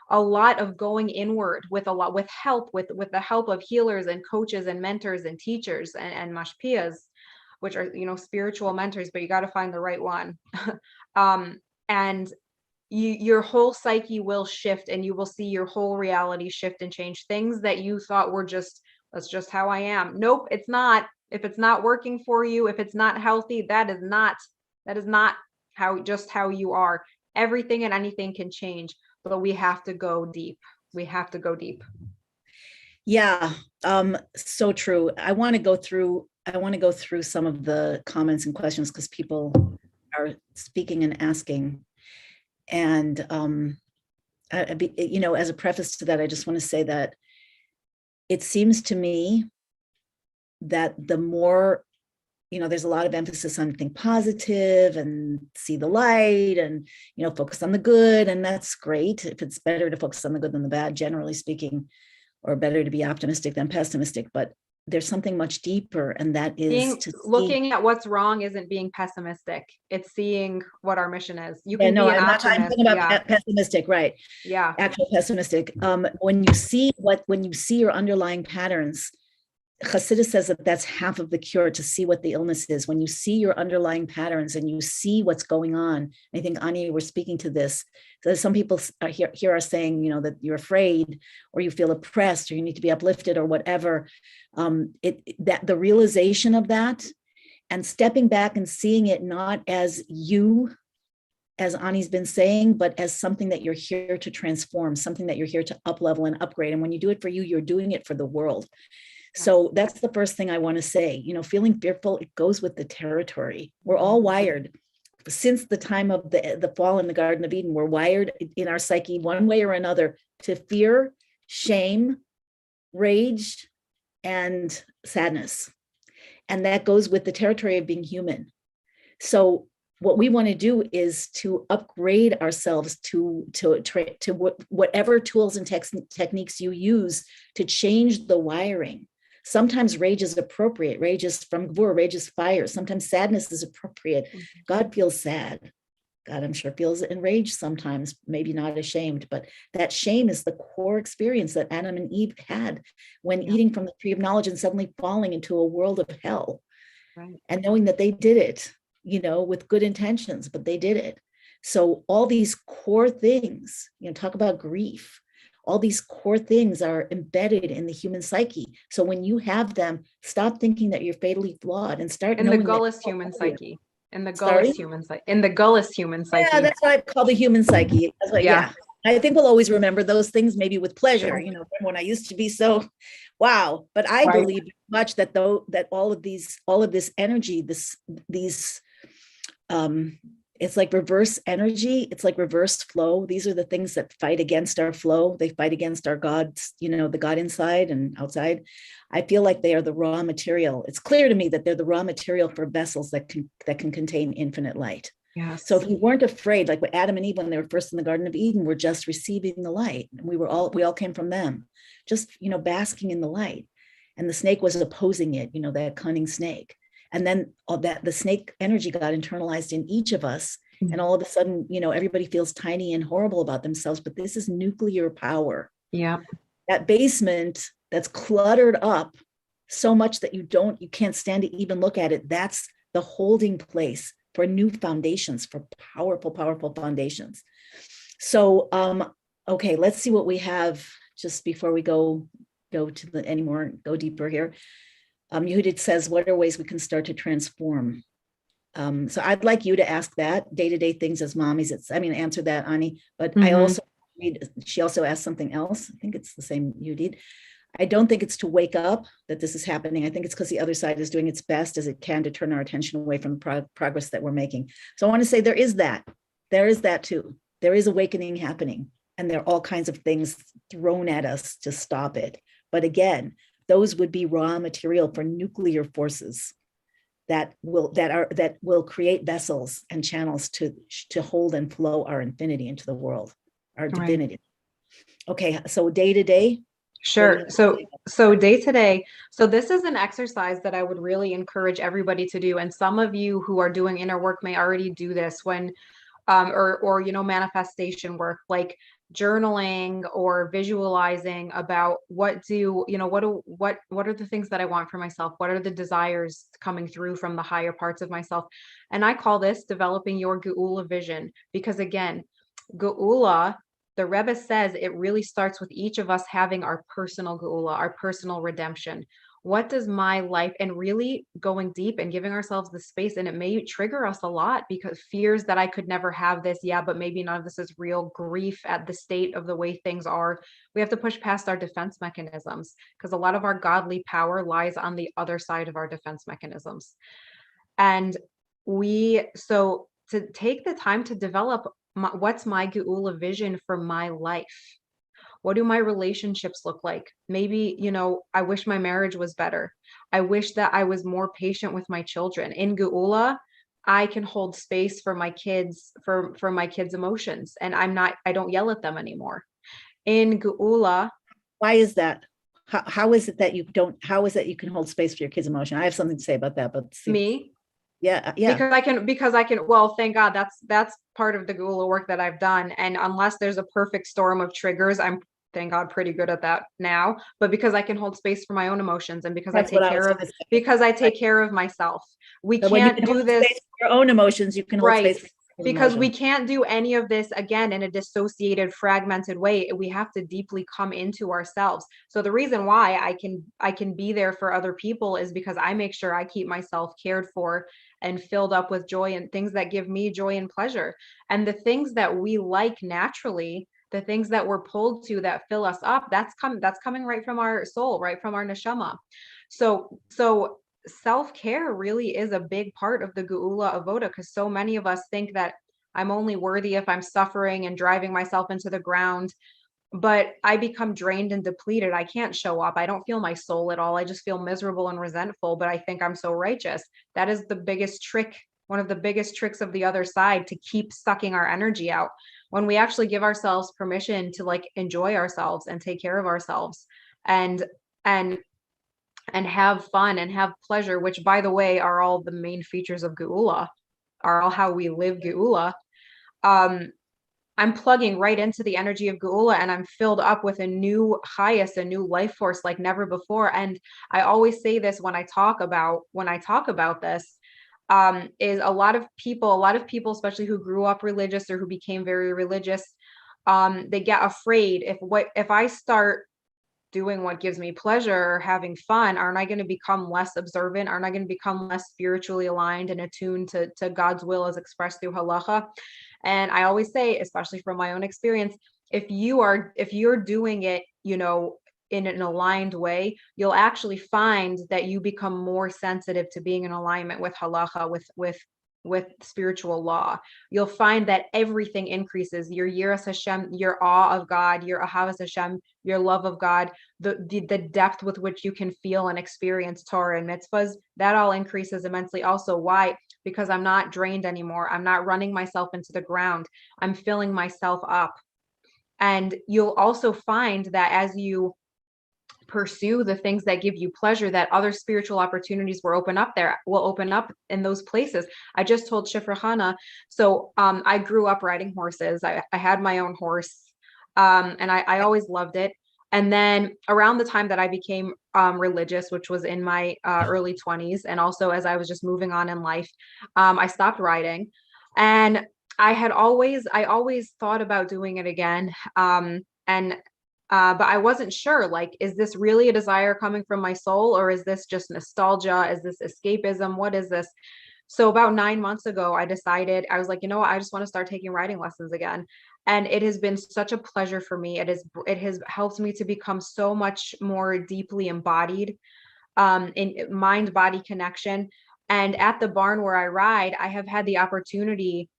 a lot of going inward with the help of healers and coaches and mentors and teachers and mashpias, which are, spiritual mentors, but you got to find the right one. And your whole psyche will shift and you will see your whole reality shift and change. Things that you thought were that's just how I am. Nope, it's not. If it's not working for you, if it's not healthy, that is not how you are. Everything and anything can change, but we have to go deep. Yeah, so true. I want to go through some of the comments and questions because people are speaking and asking. And, as a preface to that, I just want to say that it seems to me that the more, there's a lot of emphasis on think positive and see the light and, focus on the good. And that's great. If it's better to focus on the good than the bad, generally speaking, or better to be optimistic than pessimistic. But there's something much deeper, and that is looking at what's wrong isn't being pessimistic. It's seeing what our mission is. You can be an optimist. I'm talking about pessimistic, right? Yeah. Actual pessimistic. When you see your underlying patterns, Chassidus says that that's half of the cure, to see what the illness is. When you see your underlying patterns and you see what's going on, I think, Anya, we're speaking to this. So some people here are saying, that you're afraid or you feel oppressed or you need to be uplifted or whatever. That the realization of that and stepping back and seeing it not as you, as Ani's been saying, but as something that you're here to transform, something that you're here to up-level and upgrade. And when you do it for you, you're doing it for the world. So that's the first thing I want to say. Feeling fearful, it goes with the territory. We're all wired. Since the time of the fall in the Garden of Eden, we're wired in our psyche one way or another to fear, shame, rage, and sadness. And that goes with the territory of being human. So what we want to do is to upgrade ourselves to whatever tools and techniques you use to change the wiring. Sometimes rage is appropriate. Rage is from Gvur, rage is fire. Sometimes sadness is appropriate. God feels sad. God, I'm sure, feels enraged sometimes, maybe not ashamed, but that shame is the core experience that Adam and Eve had when eating from the tree of knowledge and suddenly falling into a world of hell. Right. And knowing that they did it, with good intentions, but they did it. So all these core things, talk about grief. All these core things are embedded in the human psyche. So when you have them, stop thinking that you're fatally flawed and start in knowing the Gullus human psyche. In the Gullus human psyche. Yeah, that's what I call the human psyche. That's what, I think we'll always remember those things, maybe with pleasure. When I used to be so, wow. But I believe much that all of this energy, these it's like reverse energy. It's like reverse flow. These are the things that fight against our flow. They fight against our gods, the God inside and outside. I feel like they are the raw material. It's clear to me that they're the raw material for vessels that can contain infinite light. Yes. So if we weren't afraid, like what Adam and Eve, when they were first in the Garden of Eden, were just receiving the light. And we all came from them, just, basking in the light. And the snake was opposing it, that cunning snake. And then all that, the snake energy got internalized in each of us. And all of a sudden, everybody feels tiny and horrible about themselves, but this is nuclear power. Yeah. That basement that's cluttered up so much that you can't stand to even look at it. That's the holding place for new foundations, for powerful, powerful foundations. So, okay, let's see what we have just before we go deeper here. Yehudit says, what are ways we can start to transform? So I'd like you to ask that day-to-day things as mommies. Answer that, Ani. But I also she also asked something else. I think it's the same Yehudit. I don't think it's to wake up that this is happening. I think it's because the other side is doing its best as it can to turn our attention away from the progress that we're making. So I want to say there is that. There is that too. There is awakening happening. And there are all kinds of things thrown at us to stop it. But again, those would be raw material for nuclear forces that will create vessels and channels to hold and flow our infinity into the world, our divinity. Okay, so day to day. Sure. So day to day. So this is an exercise that I would really encourage everybody to do. And some of you who are doing inner work may already do this when, or manifestation work, like journaling or visualizing about what are the things that I want for myself? What are the desires coming through from the higher parts of myself? And I call this developing your Gula vision, because again, Gula, the Rebbe says it really starts with each of us having our personal Gula, our personal redemption. What does my life, and really going deep and giving ourselves the space, and it may trigger us a lot because fears that I could never have this. Yeah, but maybe none of this is real. Grief at the state of the way things are. We have to push past our defense mechanisms because a lot of our godly power lies on the other side of our defense mechanisms. And so to take the time to develop what's my Geula vision for my life? What do my relationships look like? Maybe, I wish my marriage was better. I wish that I was more patient with my children. In Geula, I can hold space for my kids, for my kids' emotions. And I don't yell at them anymore. In Geula. Why is that? How is it that you can hold space for your kids' emotion? I have something to say about that, but me. Yeah. Because I can, well, thank God that's part of the Gula work that I've done. And unless there's a perfect storm of triggers, I'm, thank God, pretty good at that now. But because I can hold space for my own emotions, and because I take care of myself. We can't do this for your own emotions. You can hold space for because we can't do any of this again in a dissociated, fragmented way. We have to deeply come into ourselves. So the reason why I can be there for other people is because I make sure I keep myself cared for and filled up with joy and things that give me joy and pleasure. And the things that we like naturally, the things that we're pulled to that fill us up, that's coming right from our soul, right from our neshama. So self-care really is a big part of the Geula Avoda, because so many of us think that I'm only worthy if I'm suffering and driving myself into the ground. But I become drained and depleted. I can't show up. I don't feel my soul at all. I just feel miserable and resentful, but I think I'm so righteous. That is the biggest trick, one of the biggest tricks of the other side, to keep sucking our energy out. When we actually give ourselves permission to enjoy ourselves and take care of ourselves and have fun and have pleasure, which, by the way, are all the main features of Geula, are all how we live Geula. I'm plugging right into the energy of Geula, and I'm filled up with a new chayas, a new life force like never before. And I always say this when I talk about this, is a lot of people, especially who grew up religious or who became very religious, they get afraid if I start doing what gives me pleasure or having fun, aren't I going to become less observant? Aren't I going to become less spiritually aligned and attuned to God's will as expressed through halacha? And I always say, especially from my own experience, if you're doing it, in an aligned way, you'll actually find that you become more sensitive to being in alignment with halacha, with with spiritual law, you'll find that everything increases. Your yiras Hashem, your awe of God, your ahavas Hashem, your love of God, the depth with which you can feel and experience Torah and mitzvahs, that all increases immensely also. Why? Because I'm not drained anymore. I'm not running myself into the ground. I'm filling myself up. And you'll also find that as you pursue the things that give you pleasure, that other spiritual opportunities will open up in those places. I just told Shifra Hana, so I grew up riding horses. I had my own horse, and I always loved it. And then around the time that I became religious, which was in my early 20s, and also as I was just moving on in life, I stopped riding. And I always thought about doing it again. But I wasn't sure, like, is this really a desire coming from my soul, or is this just nostalgia? Is this escapism? What is this? So about 9 months ago, I decided, I was like, you know what, I just want to start taking riding lessons again. And it has been such a pleasure for me. It has helped me to become so much more deeply embodied, in mind-body connection. And at the barn where I ride, I have had the opportunity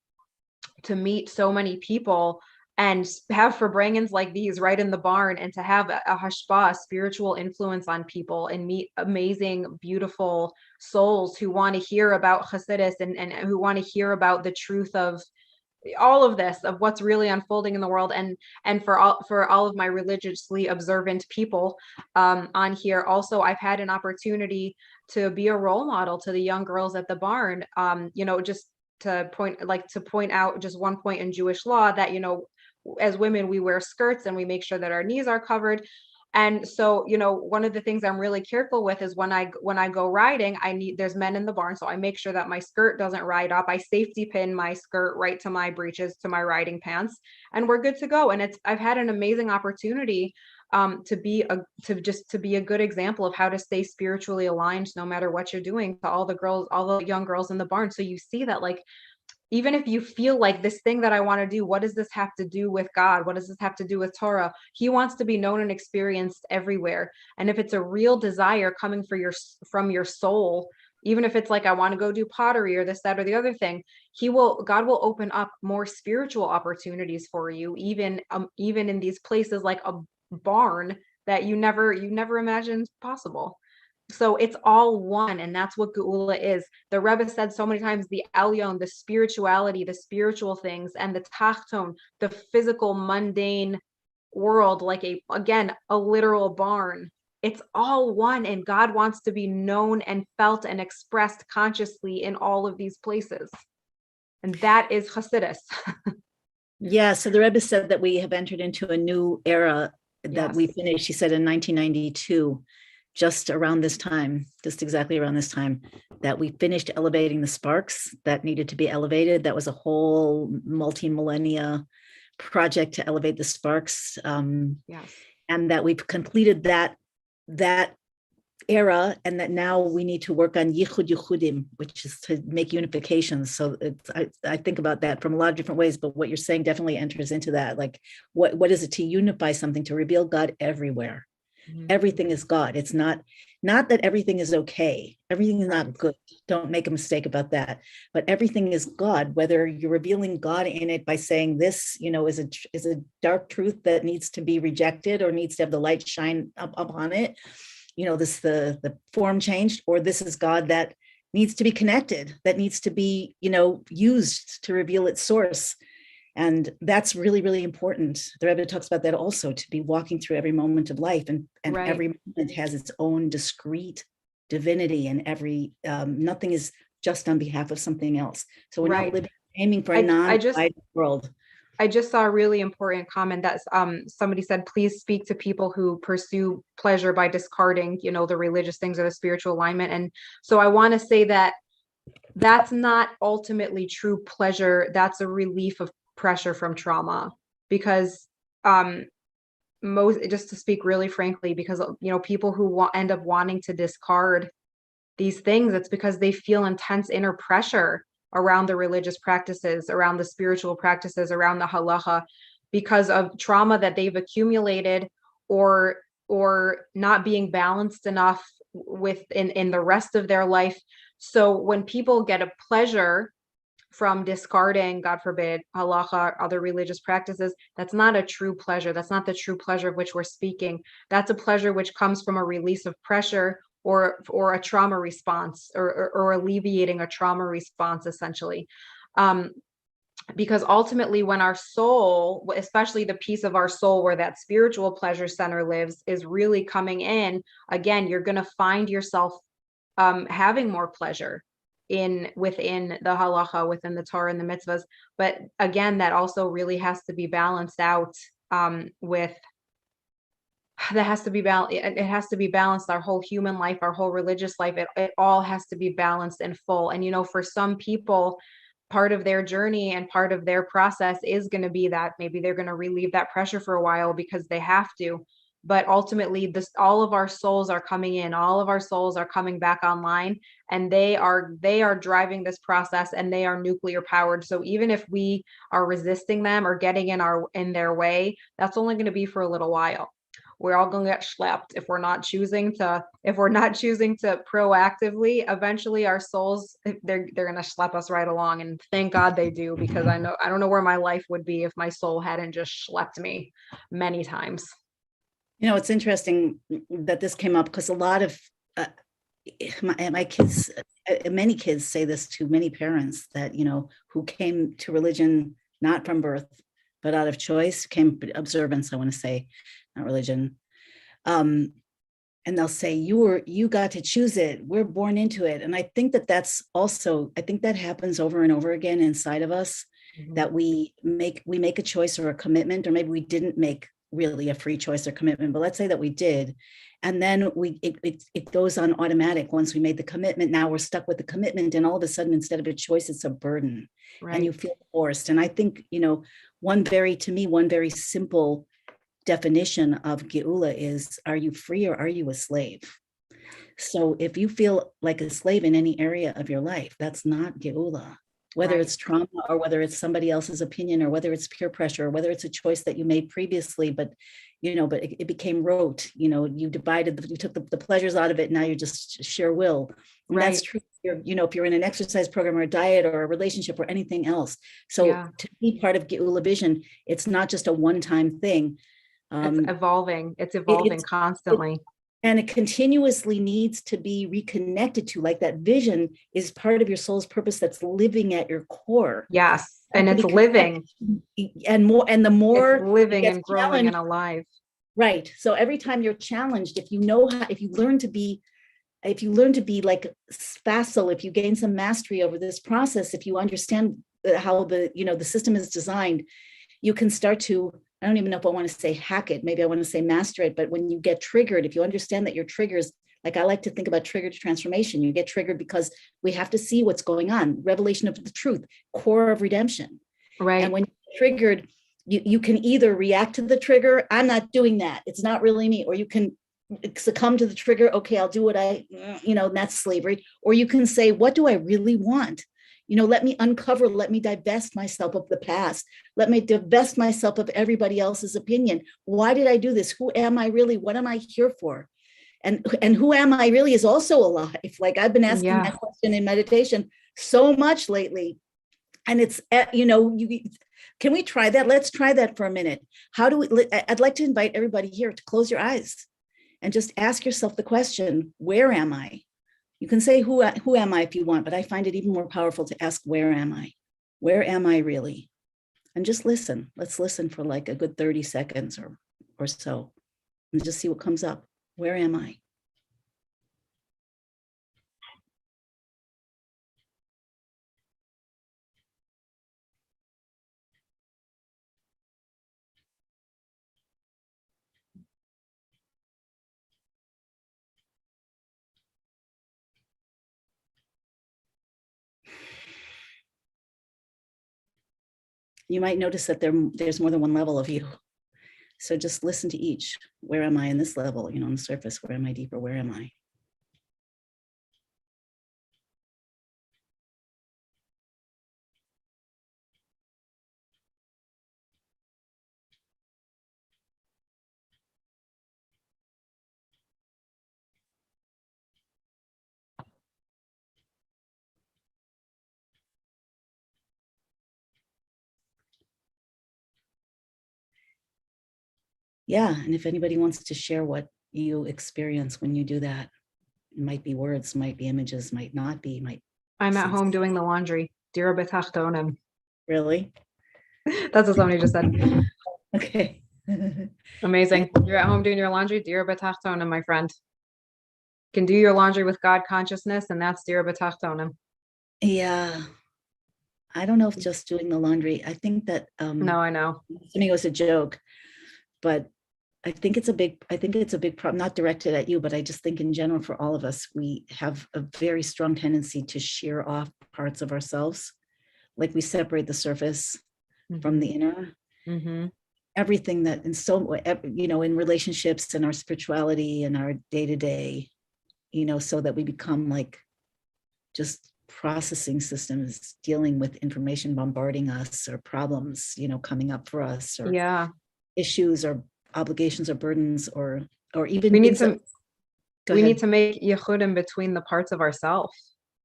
to meet so many people and have Farbrengens like these right in the barn, and to have a hashpah, a spiritual influence on people, and meet amazing, beautiful souls who want to hear about Hasidus, and who want to hear about the truth of all of this, of what's really unfolding in the world. And for all of my religiously observant people on here, also I've had an opportunity to be a role model to the young girls at the barn, just to point out just one point in Jewish law, that as women, we wear skirts and we make sure that our knees are covered. And so, one of the things I'm really careful with is when I go riding, there's men in the barn. So I make sure that my skirt doesn't ride up. I safety pin my skirt right to my breeches, to my riding pants, and we're good to go. And I've had an amazing opportunity to be a good example of how to stay spiritually aligned, no matter what you're doing, to all the young girls in the barn. So you see that, like, even if you feel like this thing that I want to do, what does this have to do with God? What does this have to do with Torah? He wants to be known and experienced everywhere. And if it's a real desire coming from your soul, even if it's like, I want to go do pottery or this, that, or the other thing, God will open up more spiritual opportunities for you, even in these places like a barn that you never imagined possible. So it's all one, and that's what Geula is. The Rebbe said so many times, the Elyon, the spirituality, the spiritual things, and the Tachton, the physical, mundane world, like a literal barn. It's all one, and God wants to be known and felt and expressed consciously in all of these places. And that is Hasidus. Yeah, so the Rebbe said that we have entered into a new era that Yes. we finished, he said, in 1992. Just exactly around this time, that we finished elevating the sparks that needed to be elevated. That was a whole multi-millennia project to elevate the sparks. Yes. And that we've completed that era, and that now we need to work on yichud yichudim, which is to make unification. So I think about that from a lot of different ways, but what you're saying definitely enters into that. Like, what is it to unify something, to reveal God everywhere? Mm-hmm. Everything is God. It's not that everything is okay. Everything is not good. Don't make a mistake about that. But everything is God, whether you're revealing God in it by saying this, is a dark truth that needs to be rejected or needs to have the light shine upon it. This the form changed, or this is God that needs to be connected, that needs to be, used to reveal its source. And that's really, really important. The Rebbe talks about that also, to be walking through every moment of life, and right. Every moment has its own discrete divinity, and nothing is just on behalf of something else. So we're not aiming for a non-divided world. I just saw a really important comment that somebody said, please speak to people who pursue pleasure by discarding, the religious things or the spiritual alignment. And so I want to say that that's not ultimately true pleasure. That's a relief of pressure from trauma, because just to speak really frankly, because people who end up wanting to discard these things, it's because they feel intense inner pressure around the religious practices, around the spiritual practices, around the halacha, because of trauma that they've accumulated, or not being balanced enough in the rest of their life. So when people get a pleasure from discarding, God forbid, halacha or other religious practices, that's not a true pleasure. That's not the true pleasure of which we're speaking. That's a pleasure which comes from a release of pressure or a trauma response, or alleviating a trauma response, essentially. Because ultimately, when our soul, especially the piece of our soul where that spiritual pleasure center lives, is really coming in, again, you're going to find yourself having more pleasure within the halacha, within the Torah and the mitzvahs. But again, that also really has to be balanced out with that has to be balanced. It has to be balanced. Our whole human life, our whole religious life, it all has to be balanced and full. And, for some people, part of their journey and part of their process is going to be that maybe they're going to relieve that pressure for a while because they have to. But ultimately, all of our souls are coming in, all of our souls are coming back online, and they are driving this process, and they are nuclear powered. So even if we are resisting them or getting in their way, that's only going to be for a little while. We're all going to get schlepped if we're not choosing to proactively. Eventually our souls, they're going to schlep us right along, and thank God they do, because I don't know where my life would be if my soul hadn't just schlepped me many times. It's interesting that this came up, because a lot of my kids, many kids say this to many parents, that who came to religion not from birth but out of choice, observance, I want to say, not religion. And they'll say, you got to choose it. We're born into it. And I think that that happens over and over again inside of us, that we make a choice or a commitment, or maybe we didn't make really a free choice or commitment, but let's say that we did. And then it goes on automatic. Once we made the commitment, now we're stuck with the commitment. And all of a sudden, instead of a choice, it's a burden. Right. And you feel forced. And I think, one very simple definition of Geula is, are you free or are you a slave? So if you feel like a slave in any area of your life, that's not Geula. Whether it's trauma, or whether it's somebody else's opinion, or whether it's peer pressure, or whether it's a choice that you made previously, but it became rote. You took the pleasures out of it. Now you're just sheer will. And that's true. If you're in an exercise program or a diet or a relationship or anything else. So to be part of Gula Vision, it's not just a one-time thing. It's evolving. It's evolving constantly. And it continuously needs to be reconnected to, like that vision is part of your soul's purpose that's living at your core. Yes. And it's living. And the more it's living and growing and alive. Right. So every time you're challenged, if you learn to be like facile, if you gain some mastery over this process, if you understand how the system is designed, you can start to, I don't even know if I want to say hack it. Maybe I want to say master it. But when you get triggered, if you understand that your triggers, like I like to think about triggered transformation, you get triggered because we have to see what's going on. Revelation of the truth, core of redemption. Right. And when you're triggered, you can either react to the trigger, I'm not doing that, it's not really me, or you can succumb to the trigger, okay, I'll do what that's slavery. Or you can say, what do I really want? Let me uncover, let me divest myself of the past. Let me divest myself of everybody else's opinion. Why did I do this? Who am I really? What am I here for? And who am I really is also alive. Like I've been asking that question in meditation so much lately. And it's, can we try that? Let's try that for a minute. I'd like to invite everybody here to close your eyes and just ask yourself the question, where am I? You can say, who am I if you want, but I find it even more powerful to ask, where am I? Where am I really? And just listen. Let's listen for like a good 30 seconds or so, and just see what comes up. Where am I? You might notice that there's more than one level of you. So just listen to each. Where am I in this level? On the surface, where am I deeper? Where am I? Yeah. And if anybody wants to share what you experience when you do that, it might be words, might be images, might not be, might. I'm at home doing the laundry. Dira betachtonim. Really? That's what somebody just said. Okay. Amazing. You're at home doing your laundry. Dira betachtonim, my friend. You can do your laundry with God consciousness, and that's Dira betachtonim. Yeah. I don't know if just doing the laundry. I think that No, I know. to me it was a joke, but I think it's a big problem, not directed at you, but I just think in general for all of us, we have a very strong tendency to shear off parts of ourselves. Like we separate the surface from the inner. Everything that in relationships and our spirituality and our day-to-day, so that we become like just processing systems dealing with information bombarding us or problems, coming up for us, or issues or obligations or burdens or even we need to make yichudim between the parts of ourselves.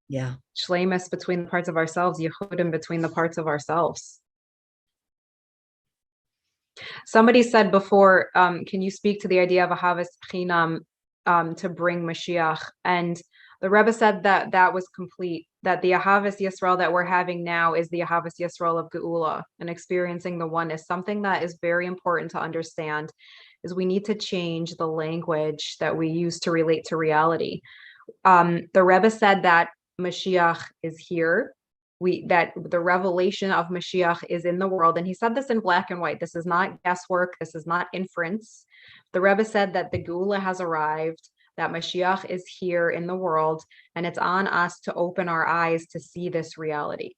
Yeah. Shleimus between the parts of ourselves, yichudim between the parts of ourselves. Somebody said before, can you speak to the idea of Ahavas Chinam to bring Mashiach? And the Rebbe said that was complete, that the Ahavas Yisrael that we're having now is the Ahavas Yisrael of Geula, and experiencing the oneness. Something that is very important to understand is we need to change the language that we use to relate to reality. The Rebbe said that Mashiach is here. That the revelation of Mashiach is in the world. And he said this in black and white. This is not guesswork. This is not inference. The Rebbe said that the Gula has arrived, that Mashiach is here in the world, and it's on us to open our eyes to see this reality.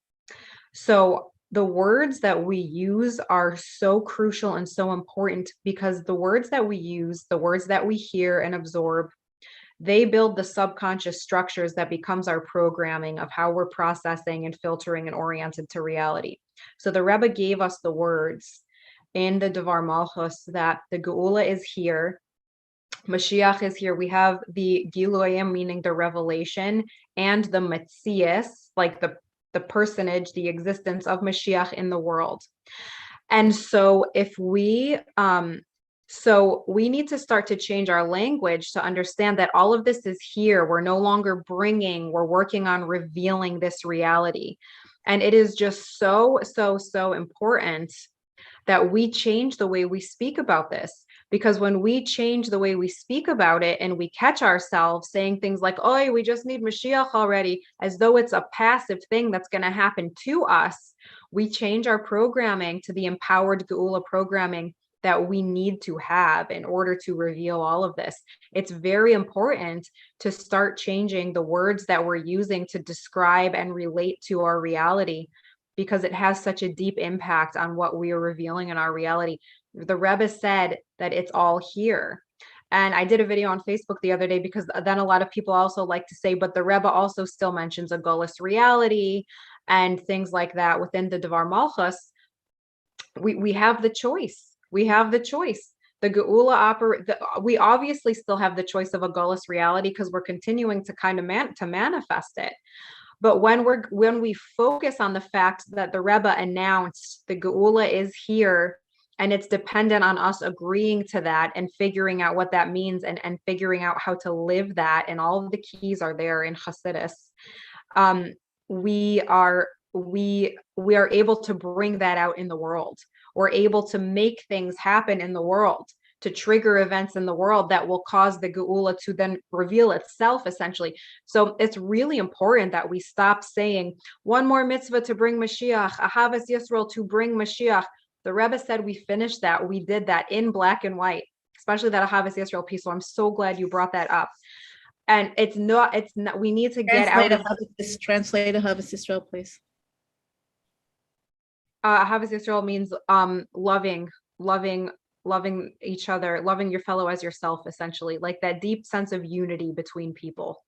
So the words that we use are so crucial and so important, because the words that we use, the words that we hear and absorb, they build the subconscious structures that becomes our programming of how we're processing and filtering and oriented to reality. So the Rebbe gave us the words in the Devar Malchus that the Geula is here, Mashiach is here. We have the Giloyim, meaning the revelation, and the Metzias, like the personage, the existence of Mashiach in the world. And so if we need to start to change our language to understand that all of this is here. We're no longer we're working on revealing this reality. And it is just so important that we change the way we speak about this. Because when we change the way we speak about it and we catch ourselves saying things like, oh, we just need Mashiach already, as though it's a passive thing that's going to happen to us, we change our programming to the empowered Geula programming that we need to have in order to reveal all of this. It's very important to start changing the words that we're using to describe and relate to our reality, because it has such a deep impact on what we are revealing in our reality. The Rebbe said that it's all here. And I did a video on Facebook the other day, because then a lot of people also like to say, but the Rebbe also still mentions a Golis reality and things like that within the Devar Malchus. We have the choice. We have the choice. The Geula we obviously still have the choice of a Golis reality, because we're continuing to kind of manifest it. But when we focus on the fact that the Rebbe announced the Geula is here, and it's dependent on us agreeing to that and figuring out what that means, and figuring out how to live that, and all of the keys are there in Hasidus, we are able to bring that out in the world. We're able to make things happen in the world, to trigger events in the world that will cause the Geula to then reveal itself, essentially. So it's really important that we stop saying one more mitzvah to bring Mashiach, Ahavas Yisrael to bring Mashiach. The Rebbe said we finished that. We did that in black and white, especially that Ahavas Yisrael piece. So I'm so glad you brought that up. And it's not, we need to get out of this. Translate Ahavas Yisrael, please. Ahavas Yisrael means loving each other, loving your fellow as yourself, essentially, like that deep sense of unity between people,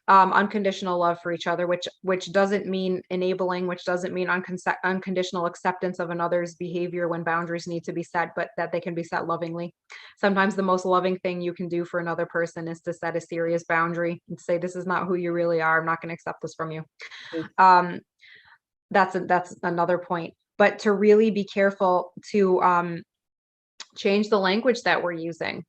unconditional love for each other, which doesn't mean enabling, which doesn't mean unconditional acceptance of another's behavior when boundaries need to be set, but that they can be set lovingly. Sometimes the most loving thing you can do for another person is to set a serious boundary and say, this is not who you really are. I'm not going to accept this from you. That's another point. but to really be careful to change the language that we're using.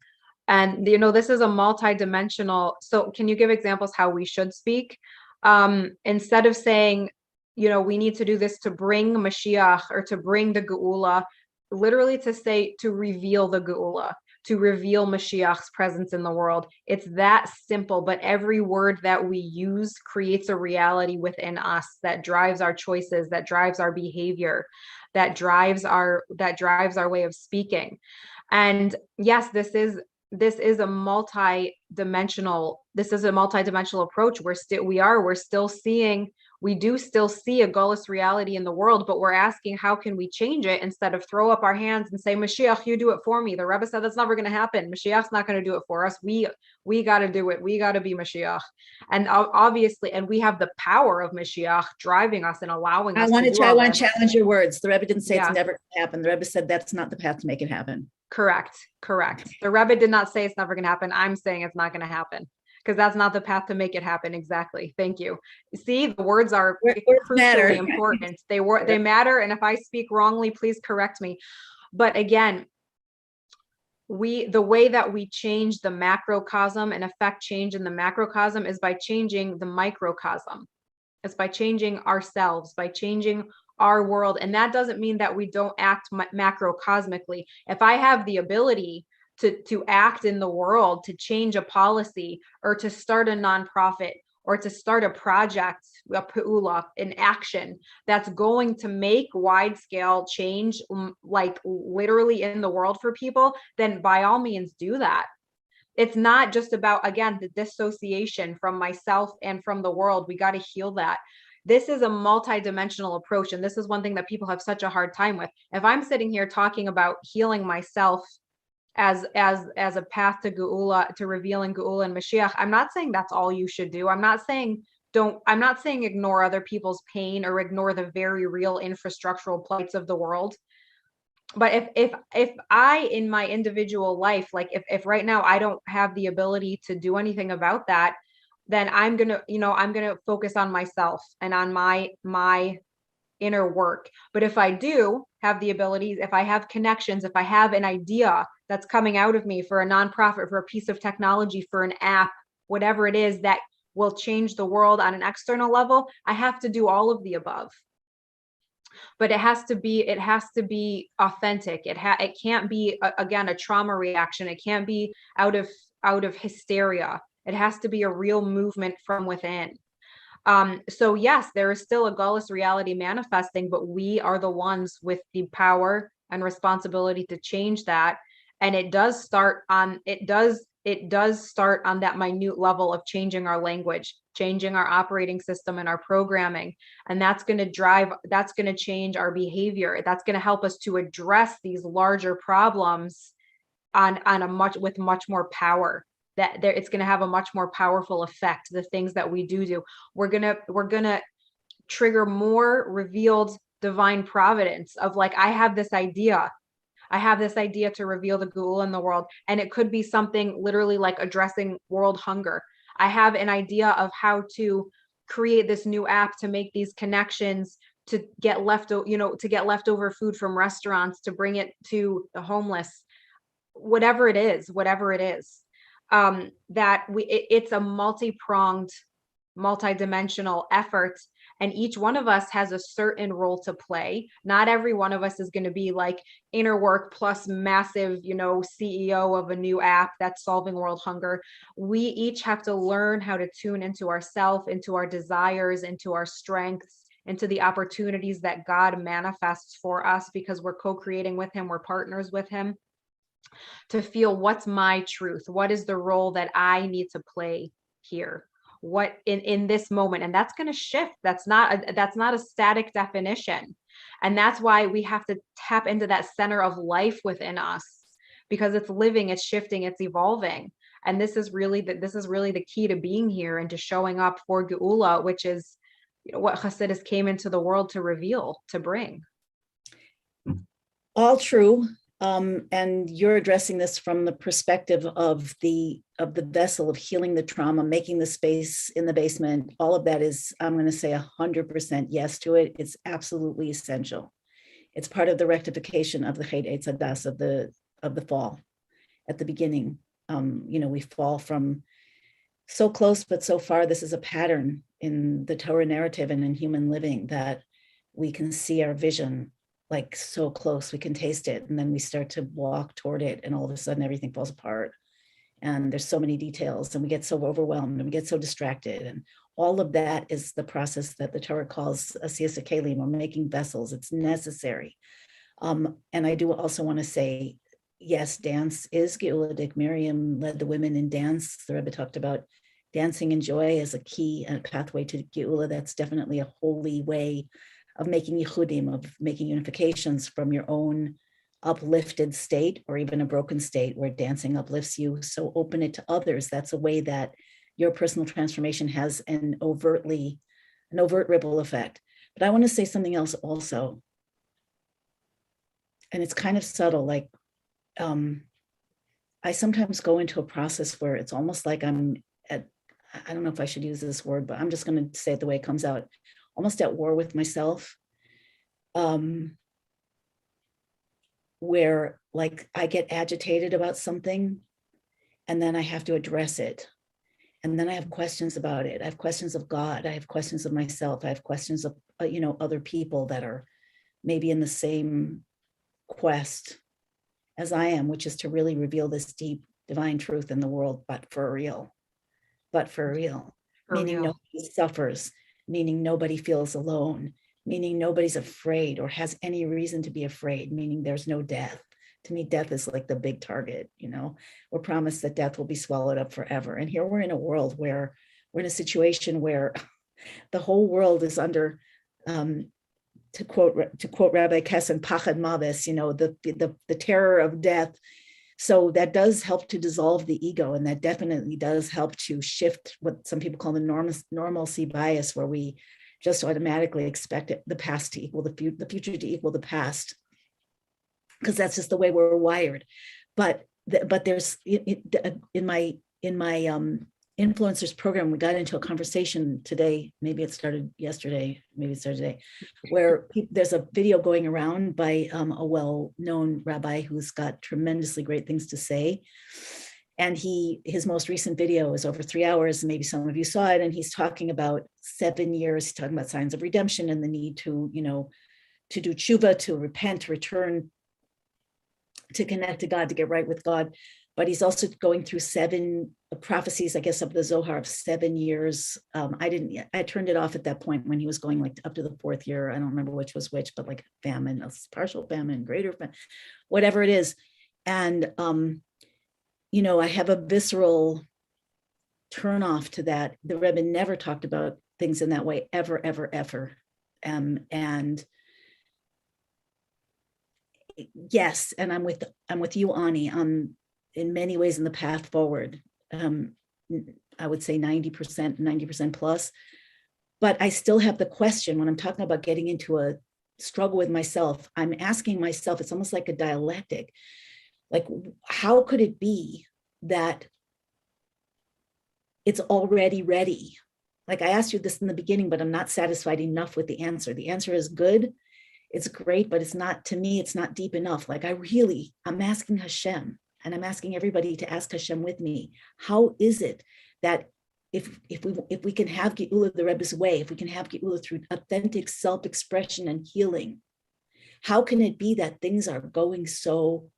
And, this is a multi-dimensional. So can you give examples how we should speak? Instead of saying, we need to do this to bring Mashiach or to bring the Geula, literally to say, to reveal the Geula, to reveal Mashiach's presence in the world. It's that simple, but every word that we use creates a reality within us that drives our choices, that drives our behavior, that drives our way of speaking. And yes, this is a multi-dimensional approach. We do still see a gullus reality in the world, but we're asking, how can we change it, instead of throw up our hands and say, Mashiach, you do it for me. The Rebbe said that's never going to happen. Mashiach's not going to do it for us. We got to do it. We got to be Mashiach. And obviously, and we have the power of Mashiach driving us and allowing us to do I all want this. to challenge your words. The Rebbe didn't say it's never going to happen. The Rebbe said that's not the path to make it happen. Correct. The Rebbe did not say it's never going to happen. I'm saying it's not going to happen, because that's not the path to make it happen. Exactly. Thank you. See, the words are crucially important. They matter. And if I speak wrongly, please correct me. But again, the way that we change the macrocosm and affect change in the macrocosm is by changing the microcosm. It's by changing ourselves, by changing our world. And that doesn't mean that we don't act macrocosmically. If I have the ability to act in the world, to change a policy, or to start a nonprofit, or to start a project, a pe'ula, an action that's going to make wide scale change, like literally in the world for people, then by all means do that. It's not just about, again, the dissociation from myself and from the world. We got to heal that. This is a multi-dimensional approach. And this is one thing that people have such a hard time with. If I'm sitting here talking about healing myself as a path to Geula, to revealing Geula and Mashiach, I'm not saying that's all you should do. I'm not saying ignore other people's pain or ignore the very real infrastructural plights of the world. But if I, in my individual life, like if right now I don't have the ability to do anything about that, then I'm gonna focus on myself and on my inner work. But if I do have the abilities, if I have connections, if I have an idea that's coming out of me for a nonprofit, for a piece of technology, for an app, whatever it is that will change the world on an external level, I have to do all of the above. But it has to be authentic. It can't be again a trauma reaction. It can't be out of hysteria. It has to be a real movement from within. So yes, there is still a gullus reality manifesting, but we are the ones with the power and responsibility to change that. And it does start on that minute level of changing our language, changing our operating system and our programming. And that's going to change our behavior. That's going to help us to address these larger problems with much more power. It's going to have a much more powerful effect. The things that we do, we're going to trigger more revealed divine providence of, like, I have this idea to reveal the Geula in the world. And it could be something literally like addressing world hunger. I have an idea of how to create this new app to make these connections, to get leftover food from restaurants, to bring it to the homeless, whatever it is. It's a multi-pronged, multi-dimensional effort, and each one of us has a certain role to play. Not every one of us is going to be like inner work plus massive, CEO of a new app that's solving world hunger. We each have to learn how to tune into ourselves, into our desires, into our strengths, into the opportunities that God manifests for us, because we're co-creating with him, we're partners with him, to feel what's my truth, what is the role that I need to play here, what in this moment. And that's going to shift. That's not a static definition. And that's why we have to tap into that center of life within us, because it's living, it's shifting, it's evolving. And this is really the key to being here and to showing up for Geula, which is what Hasidus came into the world to reveal, to bring. All true. And you're addressing this from the perspective of the vessel, of healing the trauma, making the space in the basement. All of that is, I'm going to say 100% yes to it. It's absolutely essential. It's part of the rectification of the Chet Eitz Hadas, of the fall at the beginning. We fall from so close, but so far. This is a pattern in the Torah narrative and in human living, that we can see our vision like so close, we can taste it, and then we start to walk toward it, and all of a sudden everything falls apart. And there's so many details, and we get so overwhelmed, and we get so distracted. And all of that is the process that the Torah calls asiyas kelim, or making vessels. It's necessary. And I do also want to say, yes, dance is Geuladik. Miriam led the women in dance. The Rebbe talked about dancing in joy as a key and pathway to Geula. That's definitely a holy way of making yichudim, of making unifications from your own uplifted state, or even a broken state where dancing uplifts you. So open it to others. That's a way that your personal transformation has an overt ripple effect. But I want to say something else also. And it's kind of subtle. Like, I sometimes go into a process where it's almost like I'm I don't know if I should use this word, but I'm just going to say it the way it comes out, almost at war with myself. Where like I get agitated about something, and then I have to address it. And then I have questions about it. I have questions of God. I have questions of myself. I have questions of, other people that are maybe in the same quest as I am, which is to really reveal this deep divine truth in the world, but for real. Meaning nobody suffers, meaning nobody feels alone, meaning nobody's afraid or has any reason to be afraid, meaning there's no death. To me, death is like the big target. We're promised that death will be swallowed up forever. And here we're in a world where we're in a situation where the whole world is under, to quote Rabbi Kessin, pachad mavis, the terror of death. So that does help to dissolve the ego, and that definitely does help to shift what some people call the normalcy bias, where we just automatically expect the past to equal the future to equal the past, because that's just the way we're wired. But there's in my influencers program, we got into a conversation today, maybe it started yesterday, maybe it started today, where there's a video going around by a well-known rabbi who's got tremendously great things to say. And his most recent video is over 3 hours. Maybe some of you saw it. And he's talking about 7 years. He's talking about signs of redemption and the need to, to do tshuva, to repent, to return, to connect to God, to get right with God. But he's also going through 7 prophecies, I guess, of the Zohar of 7 years. I turned it off at that point when he was going like up to the 4th year. I don't remember which was which, but like famine, a partial famine, greater famine, whatever it is. And, I have a visceral turn off to that. The Rebbe never talked about things in that way, ever, ever, ever. And yes, and I'm with you, Ani, in many ways in the path forward. I would say 90% plus. But I still have the question when I'm talking about getting into a struggle with myself. I'm asking myself, it's almost like a dialectic. Like, how could it be that it's already ready? Like, I asked you this in the beginning, but I'm not satisfied enough with the answer. The answer is good. It's great, but it's not, to me, it's not deep enough. Like, I'm asking Hashem, and I'm asking everybody to ask Hashem with me. How is it that if we can have Geula the Rebbe's way, if we can have Geula through authentic self-expression and healing, how can it be that things are going so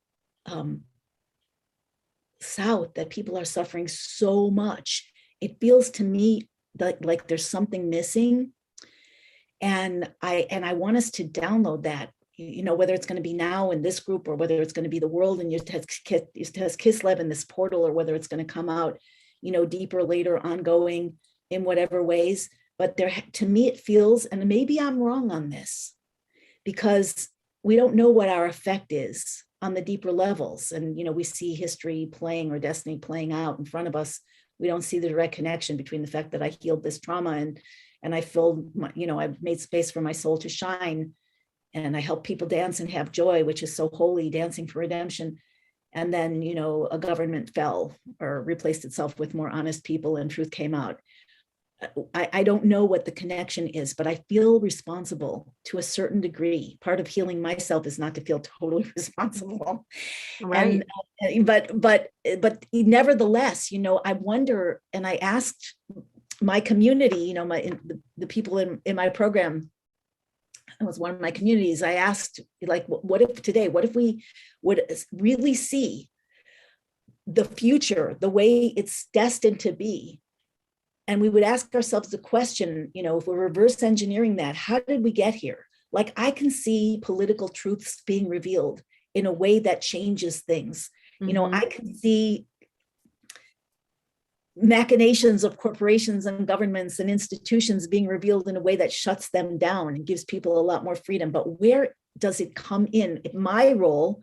south, that people are suffering so much? It feels to me like there's something missing. And I want us to download that, whether it's going to be now in this group, or whether it's going to be the world in Yud Tes Kislev in this portal, or whether it's going to come out, deeper later, ongoing in whatever ways. But to me, it feels, and maybe I'm wrong on this, because we don't know what our effect is on the deeper levels. And, we see history playing, or destiny playing out in front of us. We don't see the direct connection between the fact that I healed this trauma and I filled my, I've made space for my soul to shine, and I help people dance and have joy, which is so holy, dancing for redemption. And then, a government fell or replaced itself with more honest people, and truth came out. I don't know what the connection is, but I feel responsible to a certain degree. Part of healing myself is not to feel totally responsible. Right. But nevertheless, I wonder, and I asked my community, the people in my program, it was one of my communities, I asked, like, what if we would really see the future the way it's destined to be? And we would ask ourselves the question, if we're reverse engineering that, how did we get here? Like, I can see political truths being revealed in a way that changes things. I can see machinations of corporations and governments and institutions being revealed in a way that shuts them down and gives people a lot more freedom. But where does it come in? My role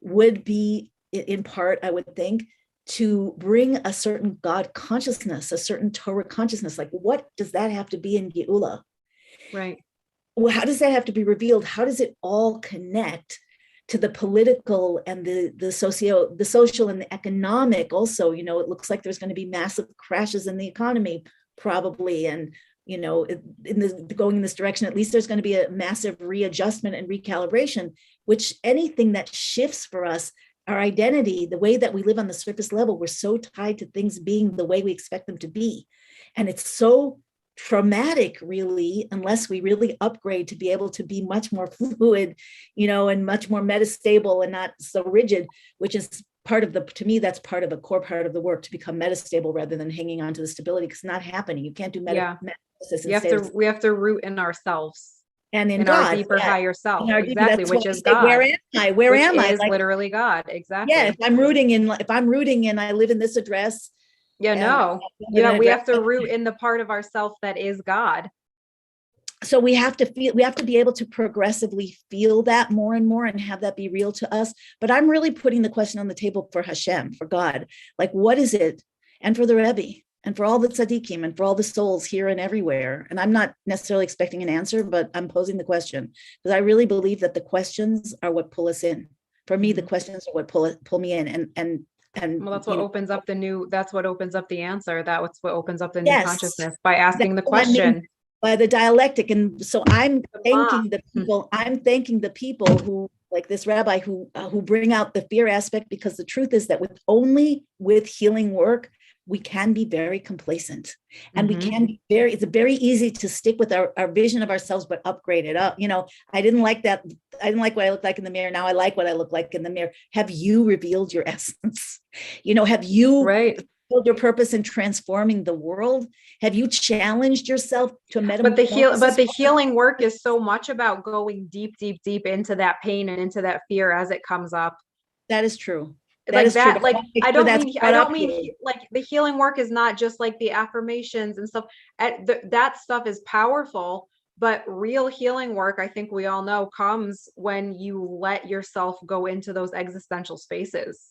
would be, in part, I would think, to bring a certain God consciousness, a certain Torah consciousness. Like, what does that have to be in Geula? Right. Well, how does that have to be revealed? How does it all connect to the political and the social and the economic? Also, it looks like there's going to be massive crashes in the economy, probably. And, going in this direction, at least there's going to be a massive readjustment and recalibration, which anything that shifts for us, our identity, the way that we live on the surface level, we're so tied to things being the way we expect them to be. And it's so traumatic, really, unless we really upgrade to be able to be much more fluid, and much more metastable and not so rigid, which is to me, that's part of a core part of the work, to become metastable rather than hanging on to the stability, because it's not happening. You can't do metamorphosis. We have to root in ourselves and in our God, deeper, higher self. Exactly, which is God. Where am I? Where am I? Is literally God. Exactly. Yeah. If I'm rooting and I live in this address. We have to root in the part of ourself that is God. So we have to be able to progressively feel that more and more and have that be real to us. But I'm really putting the question on the table for Hashem, for God, like, what is it? And for the Rebbe, and for all the tzaddikim, and for all the souls here and everywhere. And I'm not necessarily expecting an answer, but I'm posing the question, because I really believe that the questions are what pull us in. For me, the questions are what pull me in. And well, that's what opens up that's what opens up the answer. That's what opens up the new consciousness, by asking the question. By the dialectic. And so I'm thanking the people who, like this rabbi, who bring out the fear aspect, because the truth is that with healing work, we can be very complacent, and we can be it's very easy to stick with our vision of ourselves, but upgrade it up. I didn't like that. I didn't like what I looked like in the mirror. Now I like what I look like in the mirror. Have you revealed your essence? Have you fulfilled your purpose in transforming the world? Have you challenged yourself to metamorphosis? But the healing work is so much about going deep, deep, deep into that pain and into that fear as it comes up. That is true. I don't mean like the healing work is not just like the affirmations and stuff. That stuff is powerful, but real healing work, I think we all know, comes when you let yourself go into those existential spaces.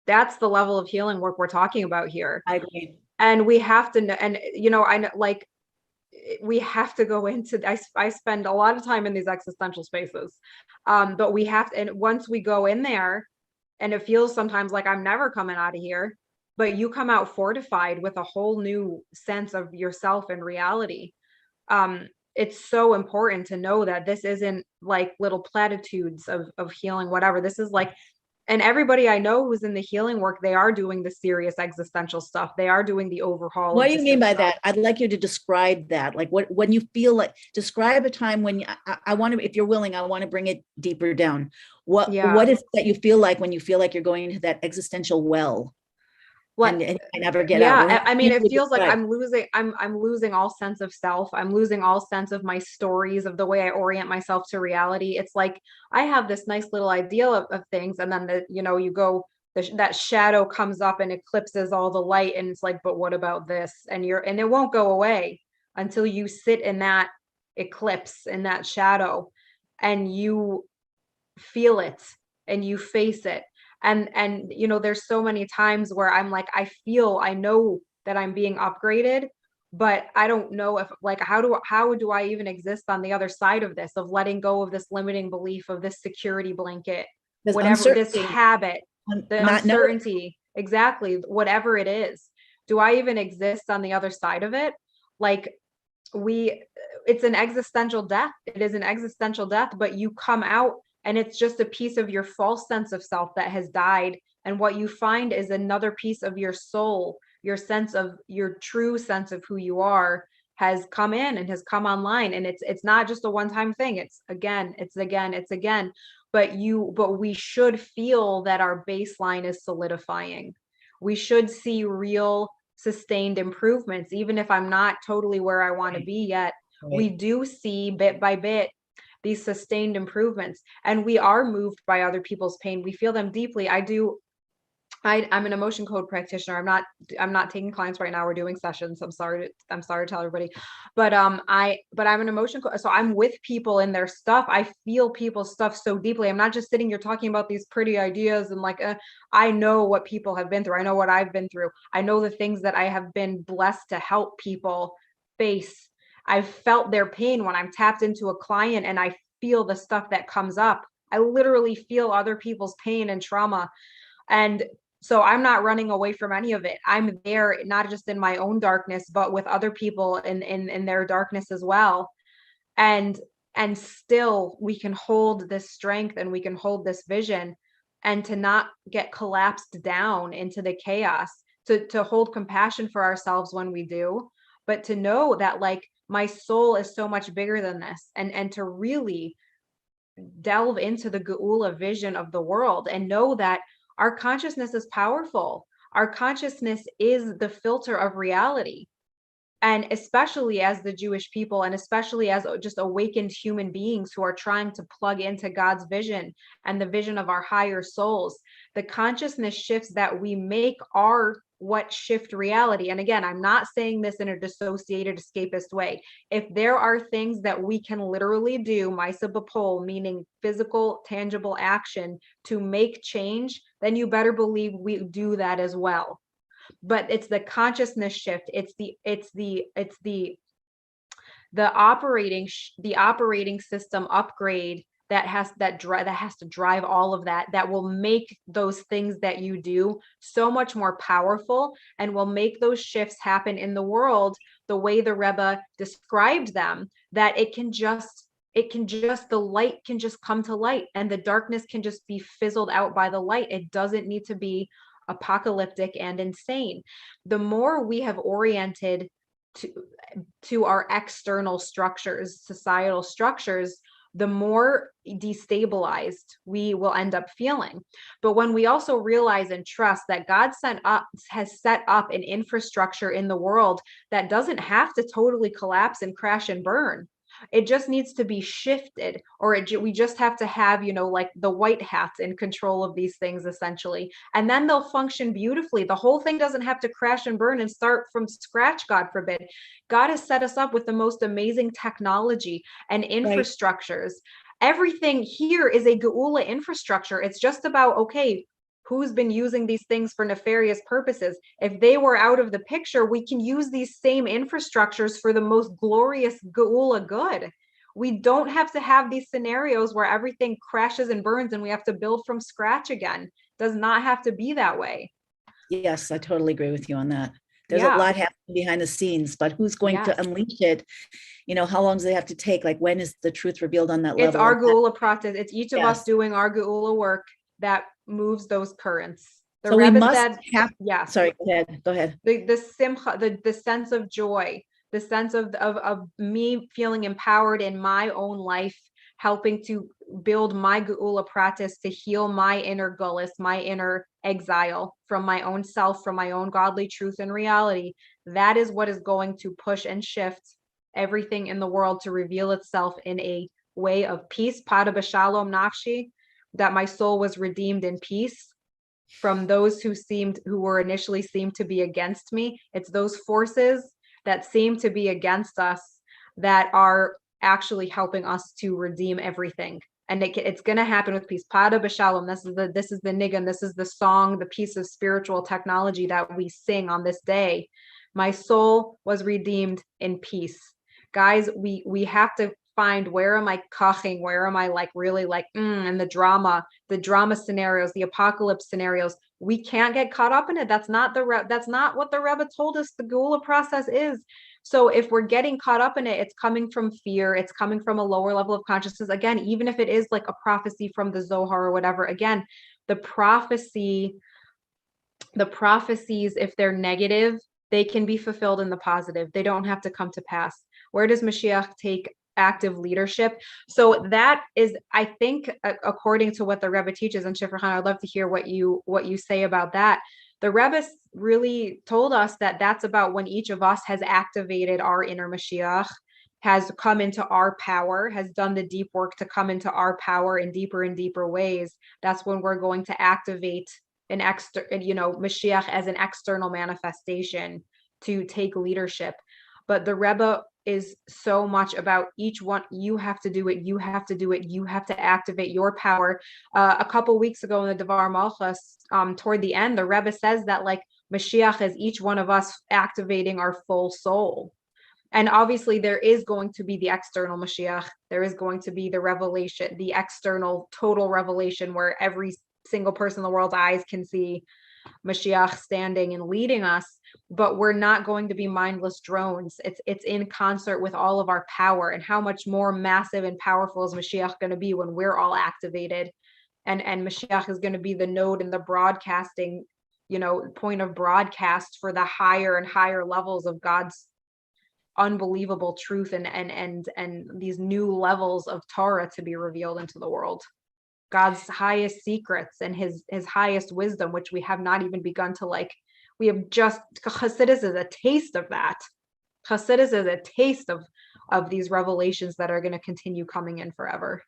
That's the level of healing work we're talking about here. I agree. And we have to know, and I know, like, we have to go into, I spend a lot of time in these existential spaces, but we have to, and once we go in there, and it feels sometimes like I'm never coming out of here, but you come out fortified with a whole new sense of yourself and reality. It's so important to know that this isn't like little platitudes of healing, whatever. This is like, and everybody I know who's in the healing work, they are doing the serious existential stuff. They are doing the overhaul. What do you mean by that? I'd like you to describe that. Like, when you feel like, describe a time when I want to, if you're willing, I want to bring it deeper down. What is it that you feel like when you feel like you're going into that existential well? And you never get out. I mean, it feels like I'm losing all sense of self. I'm losing all sense of my stories, of the way I orient myself to reality. It's like I have this nice little ideal of things, and then that shadow comes up and eclipses all the light, and it's like, but what about this? And it won't go away until you sit in that eclipse, in that shadow, and you feel it and you face it. And there's so many times where I'm like, I know that I'm being upgraded, but I don't know if, like, how do I even exist on the other side of this, of letting go of this limiting belief, of this security blanket, whatever, this habit, the uncertainty, exactly, whatever it is. Do I even exist on the other side of it? like it's an existential death. It is an existential death, but you come out and it's just a piece of your false sense of self that has died. And what you find is another piece of your soul, your sense of your true sense of who you are has come in and has come online. And it's not just a one-time thing. It's again, it's again, it's again. But we should feel that our baseline is solidifying. We should see real sustained improvements, even if I'm not totally where I want to be yet. We do see bit by bit these sustained improvements, and we are moved by other people's pain. We feel them deeply. I'm an emotion code practitioner. I'm not taking clients right now. We're doing sessions. I'm sorry to tell everybody, but I'm an emotion code. So I'm with people in their stuff. I feel people's stuff so deeply. I'm not just sitting here talking about these pretty ideas and I know what people have been through. I know what I've been through. I know the things that I have been blessed to help people face. I've felt their pain when I'm tapped into a client and I feel the stuff that comes up. I literally feel other people's pain and trauma. And so I'm not running away from any of it. I'm there, not just in my own darkness, but with other people in their darkness as well. And still we can hold this strength and we can hold this vision, and to not get collapsed down into the chaos, to hold compassion for ourselves when we do, but to know that my soul is so much bigger than this, and to really delve into the Gula vision of the world and know that our consciousness is powerful. Our consciousness is the filter of reality. And especially as the Jewish people, and especially as just awakened human beings who are trying to plug into God's vision and the vision of our higher souls, the consciousness shifts that we make are what shift reality. And again, I'm not saying this in a dissociated, escapist way. If there are things that we can literally do, Maisa B'Pol, meaning physical, tangible action to make change, then you better believe we do that as well. But it's the consciousness shift. It's the operating system upgrade that has to drive all of that, that will make those things that you do so much more powerful, and will make those shifts happen in the world the way the Rebbe described them, that the light can just come to light, and the darkness can just be fizzled out by the light. It doesn't need to be apocalyptic and insane. The more we have oriented to our external structures, societal structures, the more destabilized we will end up feeling. But when we also realize and trust that God has set up an infrastructure in the world that doesn't have to totally collapse and crash and burn, it just needs to be shifted, or we just have to have, the white hats in control of these things, essentially. And then they'll function beautifully. The whole thing doesn't have to crash and burn and start from scratch, God forbid. God has set us up with the most amazing technology and infrastructures. Right. Everything here is a Geula infrastructure. It's just about, okay, who's been using these things for nefarious purposes? If they were out of the picture, we can use these same infrastructures for the most glorious Geula good. We don't have to have these scenarios where everything crashes and burns and we have to build from scratch again. It does not have to be that way. Yes, I totally agree with you on that. There's a lot happening behind the scenes, but who's going to unleash it? How long does it have to take? Like, when is the truth revealed on that level? It's our Geula process. It's each of us doing our Geula work that moves those currents. So Rebbe we must have. Yeah. Sorry. Go ahead. The simcha, the sense of joy, the sense of me feeling empowered in my own life, helping to build my Geula practice to heal my inner gullus, my inner exile from my own self, from my own godly truth and reality. That is what is going to push and shift everything in the world to reveal itself in a way of peace. Pada b'shalom nafshi, that my soul was redeemed in peace from those who were initially seemed to be against me. It's those forces that seem to be against us that are actually helping us to redeem everything. And it's going to happen with peace. Pada b'shalom. This is the nigun. This is the song, the piece of spiritual technology that we sing on this day. My soul was redeemed in peace. Guys, we have to find, where am I cucking? Where am I really and the drama scenarios, the apocalypse scenarios. We can't get caught up in it. That's not what the Rebbe told us the Geula process is. So if we're getting caught up in it, it's coming from fear, it's coming from a lower level of consciousness. Again, even if it is like a prophecy from the Zohar or whatever, again, the prophecies, if they're negative, they can be fulfilled in the positive. They don't have to come to pass. Where does Mashiach take active leadership? So that is, I think, according to what the Rebbe teaches, and Shifra Khan, I'd love to hear what you say about that. The Rebbe really told us that that's about when each of us has activated our inner Mashiach, has come into our power, has done the deep work to come into our power in deeper and deeper ways. That's when we're going to activate an Mashiach as an external manifestation to take leadership. But the Rebbe is so much about each one. You have to do it. You have to do it. You have to activate your power. A couple weeks ago in the Devar Malchus, toward the end, the Rebbe says that like Mashiach is each one of us activating our full soul. And obviously there is going to be the external Mashiach. There is going to be the revelation, the external total revelation where every single person in the world's eyes can see Mashiach standing and leading us, but we're not going to be mindless drones. It's in concert with all of our power. And how much more massive and powerful is Mashiach going to be when we're all activated? And Mashiach is going to be the node in the broadcasting, point of broadcast for the higher and higher levels of God's unbelievable truth and these new levels of Torah to be revealed into the world. God's highest secrets and his highest wisdom, which we have not even begun to we have just, Chassidus is a taste of that. Chassidus is a taste of these revelations that are going to continue coming in forever.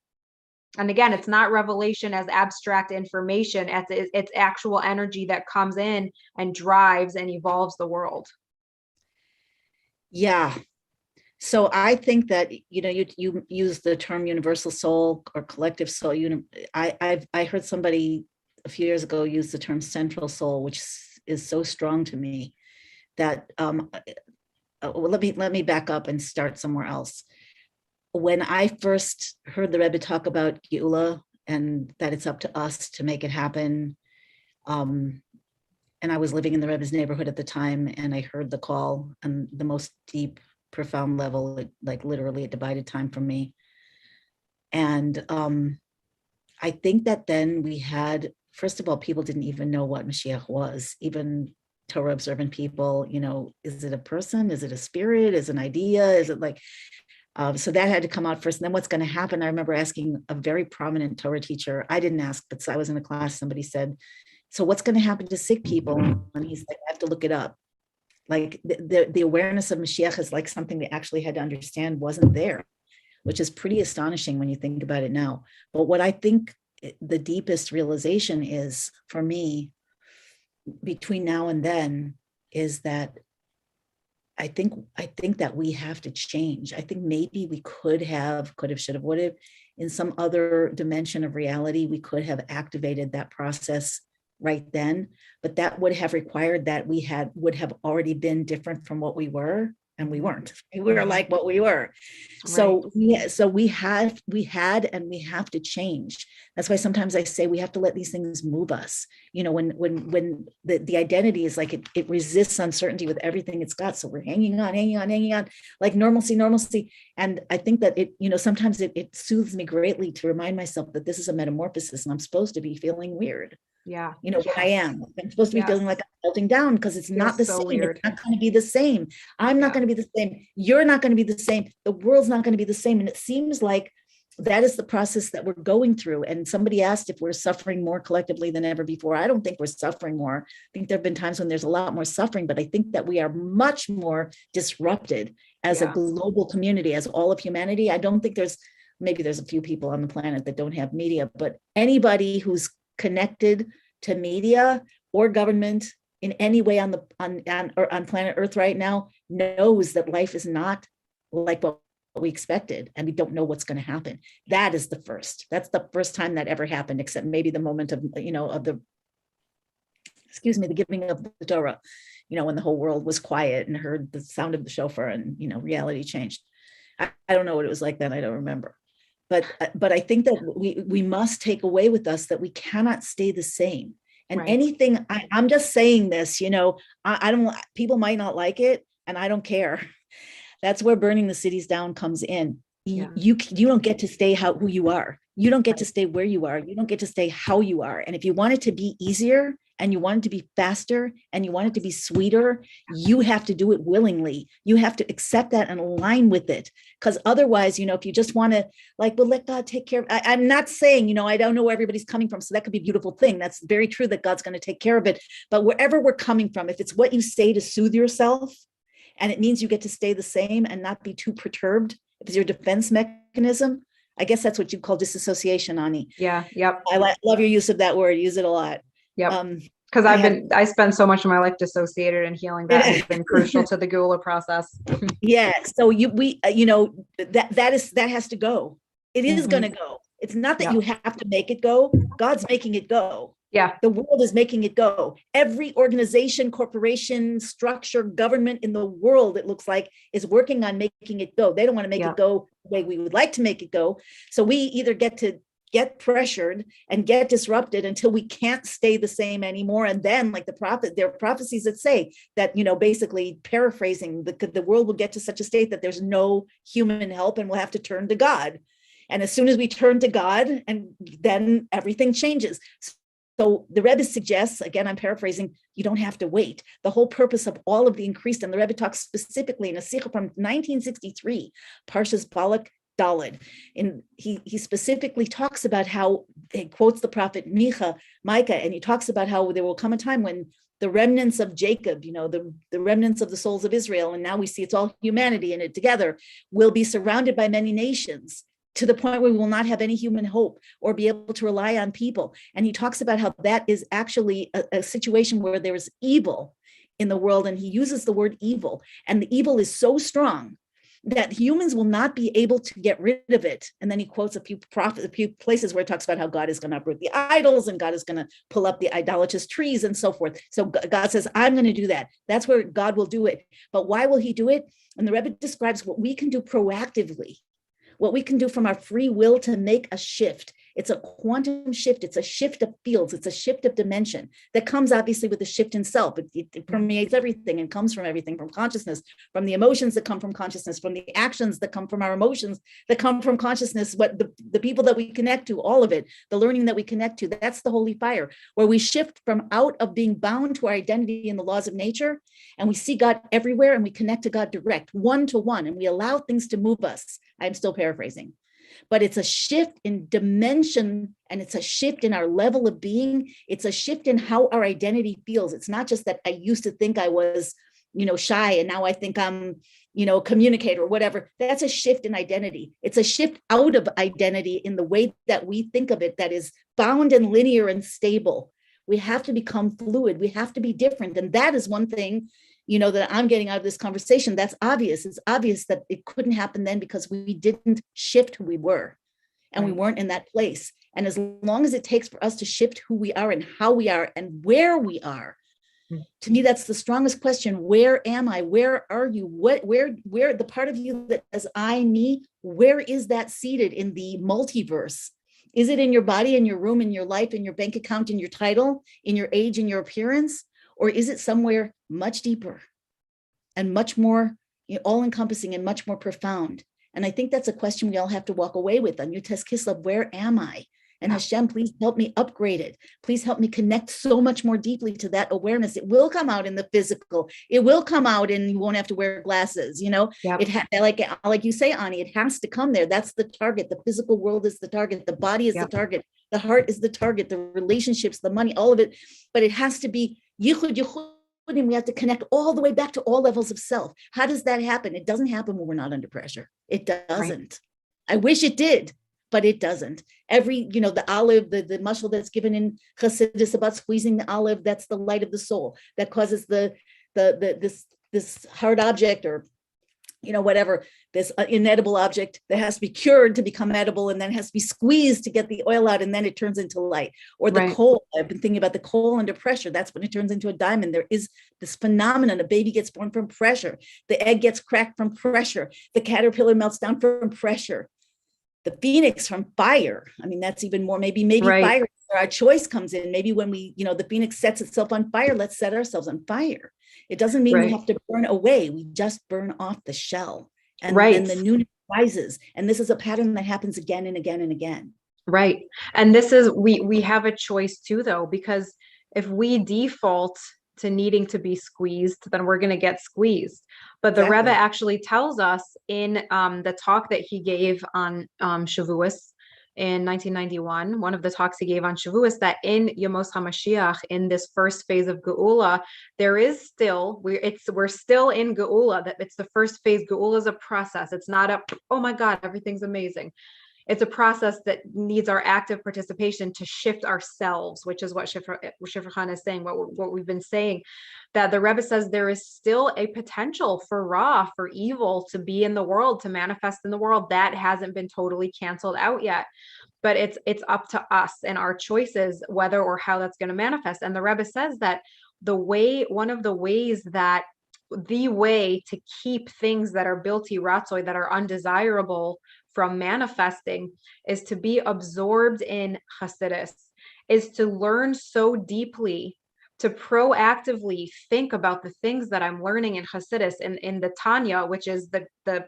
And again, it's not revelation as abstract information, it's actual energy that comes in and drives and evolves the world. Yeah. So I think that, you use the term universal soul or collective soul. I heard somebody a few years ago use the term central soul, which is so strong to me that let me back up and start somewhere else. When I first heard the Rebbe talk about Gula and that it's up to us to make it happen, and I was living in the Rebbe's neighborhood at the time, and I heard the call on the most deep, profound level, literally it divided time from me. And I think that then we had, first of all, people didn't even know what Mashiach was, even Torah observant people, is it a person? Is it a spirit? Is it an idea? Is it so that had to come out first. And then what's going to happen? I remember asking a very prominent Torah teacher, I didn't ask, but I was in a class, somebody said, so what's going to happen to sick people? And he's like, I have to look it up. The awareness of Mashiach is something they actually had to understand wasn't there, which is pretty astonishing when you think about it now. But what I think the deepest realization is for me between now and then is that I think that we have to change. I think maybe we could have, should have, would have, in some other dimension of reality, we could have activated that process right then, but that would have required that would have already been different from what we were, and we weren't. We were like what we were. So we had and we have to change. That's why sometimes I say we have to let these things move us. When the identity is it resists uncertainty with everything it's got. So we're hanging on, like normalcy. And I think that sometimes it soothes me greatly to remind myself that this is a metamorphosis and I'm supposed to be feeling weird. Yeah. When I am. I'm supposed to be feeling like I'm melting down because it's not the same. Weird. It's not going to be the same. I'm not going to be the same. You're not going to be the same. The world's not going to be the same. And it seems like that is the process that we're going through. And somebody asked if we're suffering more collectively than ever before. I don't think we're suffering more. I think there have been times when there's a lot more suffering, but I think that we are much more disrupted as a global community, as all of humanity. I don't think maybe there's a few people on the planet that don't have media, but anybody who's connected to media or government in any way on planet Earth right now knows that life is not like what we expected, and we don't know what's going to happen. That's the first time that ever happened, except maybe the moment of the giving of the Torah, when the whole world was quiet and heard the sound of the shofar and reality changed. I don't know what it was like then. I don't remember. But I think that we must take away with us that we cannot stay the same. And anything, I'm just saying this, I don't, people might not like it, and I don't care. That's where burning the cities down comes in. Yeah. You don't get to stay who you are. You don't get to stay where you are. You don't get to stay how you are. And if you want it to be easier and you want it to be faster and you want it to be sweeter, you have to do it willingly. You have to accept that and align with it. Because otherwise, if you just want to well, let God take care of it. I'm not saying, I don't know where everybody's coming from. So that could be a beautiful thing. That's very true that God's going to take care of it. But wherever we're coming from, if it's what you say to soothe yourself, and it means you get to stay the same and not be too perturbed, if it's your defense mechanism, I guess that's what you call disassociation, Ani. Yeah. Yep. I love your use of that word. Use it a lot. Yep. Because I spend so much of my life dissociated, and healing that has been crucial to the Gula process. Yeah. So that has to go. It is going to go. It's not that you have to make it go. God's making it go. Yeah. The world is making it go. Every organization, corporation, structure, government in the world, it looks like, is working on making it go. They don't want to make it go the way we would like to make it go. So we either get to get pressured and get disrupted until we can't stay the same anymore. And then, like there are prophecies that say that, basically paraphrasing, the world will get to such a state that there's no human help and we'll have to turn to God. And as soon as we turn to God, and then everything changes. So the Rebbe suggests, again, I'm paraphrasing, you don't have to wait. The whole purpose of all of the increased, and the Rebbe talks specifically in a sikha from 1963, Parshas Balak Daled. And he specifically talks about how, he quotes the prophet Micah, and he talks about how there will come a time when the remnants of Jacob, the remnants of the souls of Israel, and now we see it's all humanity in it together, will be surrounded by many nations, to the point where we will not have any human hope or be able to rely on people. And he talks about how that is actually a situation where there is evil in the world. And he uses the word evil. And the evil is so strong that humans will not be able to get rid of it. And then he quotes a few places where it talks about how God is going to uproot the idols and God is going to pull up the idolatrous trees and so forth. So God says, I'm going to do that. That's where God will do it. But why will he do it? And the Rebbe describes what we can do proactively, what we can do from our free will to make a shift. It's a quantum shift. It's a shift of fields. It's a shift of dimension that comes obviously with the shift in self. It permeates everything and comes from everything, from consciousness, from the emotions that come from consciousness, from the actions that come from our emotions that come from consciousness, what the people that we connect to, all of it, the learning that we connect to. That's the holy fire, where we shift from out of being bound to our identity and the laws of nature, and we see God everywhere, and we connect to God direct, one to one, and we allow things to move us. I'm still paraphrasing. But it's a shift in dimension, and it's a shift in our level of being. It's a shift in how our identity feels. It's not just that I used to think I was, shy, and now I think I'm, a communicator or whatever. That's a shift in identity. It's a shift out of identity in the way that we think of it, that is bound and linear and stable. We have to become fluid. We have to be different. And that is one thing, that I'm getting out of this conversation. That's obvious. It's obvious that it couldn't happen then because we didn't shift who we were, and we weren't in that place. And as long as it takes for us to shift who we are and how we are and where we are, to me, that's the strongest question. Where am I? Where are you? Where the part of you that says I, me, where is that seated in the multiverse? Is it in your body, in your room, in your life, in your bank account, in your title, in your age, in your appearance? Or is it somewhere much deeper and much more all-encompassing and much more profound? And I think that's a question we all have to walk away with on Yud Tes Kislev. Where am I? And Hashem, please help me upgrade it. Please help me connect so much more deeply to that awareness. It will come out in the physical. It will come out, and you won't have to wear glasses. Like you say, Ani, it has to come there. That's the target. The physical world is the target. The body is the target. The heart is the target. The relationships, the money, all of it. But it has to be yichud. And we have to connect all the way back to all levels of self. How does that happen? It doesn't happen when we're not under pressure. It doesn't. Right. I wish it did, but it doesn't. The olive, the muscle that's given in Chassidus about squeezing the olive, that's the light of the soul that causes this hard object, or whatever, this inedible object that has to be cured to become edible, and then has to be squeezed to get the oil out, and then it turns into light. Or the coal, I've been thinking about the coal under pressure. That's when it turns into a diamond. There is this phenomenon. A baby gets born from pressure. The egg gets cracked from pressure. The caterpillar melts down from pressure. The phoenix from fire. I mean, that's even more, maybe fire, where our choice comes in. Maybe when we, the phoenix sets itself on fire, let's set ourselves on fire. It doesn't mean we have to burn away. We just burn off the shell. and Right. then the newness rises. And this is a pattern that happens again and again and again. Right. And this is, we have a choice too, though, because if we default to needing to be squeezed, then we're going to get squeezed. But the Rebbe actually tells us in the talk that he gave on Shavuos in 1991, one of the talks he gave on Shavuos, that in Yemos HaMashiach, in this first phase of Geula, there is still, we're still in Geula, that it's the first phase. Geula is a process. It's not a, oh my God, everything's amazing. It's a process that needs our active participation to shift ourselves, which is what Shifra Khan is saying, what we've been saying, that the Rebbe says there is still a potential for Ra, for evil to be in the world, to manifest in the world. That hasn't been totally canceled out yet. But it's up to us and our choices, whether or how that's going to manifest. And the Rebbe says that one of the ways to keep things that are bilti ratzoi, that are undesirable, from manifesting, is to be absorbed in Hasidus, is to learn so deeply, to proactively think about the things that I'm learning in Hasidus, in the Tanya, which is the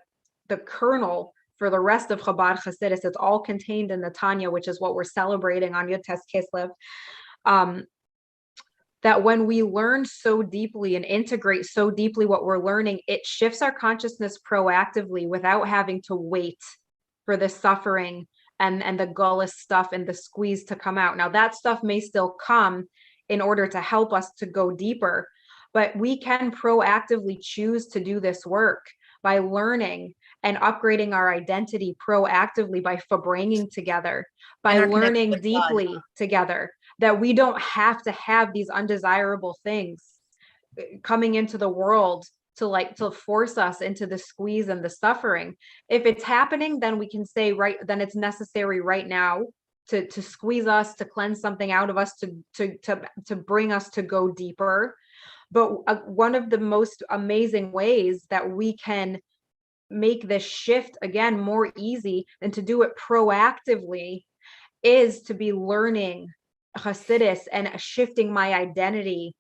kernel for the rest of Chabad Hasidus. It's all contained in the Tanya, which is what we're celebrating on Yud Tes Kislev. That when we learn so deeply and integrate so deeply what we're learning, it shifts our consciousness proactively without having to wait for the suffering and the gullus stuff and the squeeze to come out. Now, that stuff may still come in order to help us to go deeper, but we can proactively choose to do this work by learning and upgrading our identity proactively, by Farbrengen together, by learning deeply together, that we don't have to have these undesirable things coming into the world to force us into the squeeze and the suffering. If it's happening, then we can say, then it's necessary right now to squeeze us, to cleanse something out of us, to bring us to go deeper. But one of the most amazing ways that we can make this shift again more easy and to do it proactively is to be learning Hasidus and shifting my identity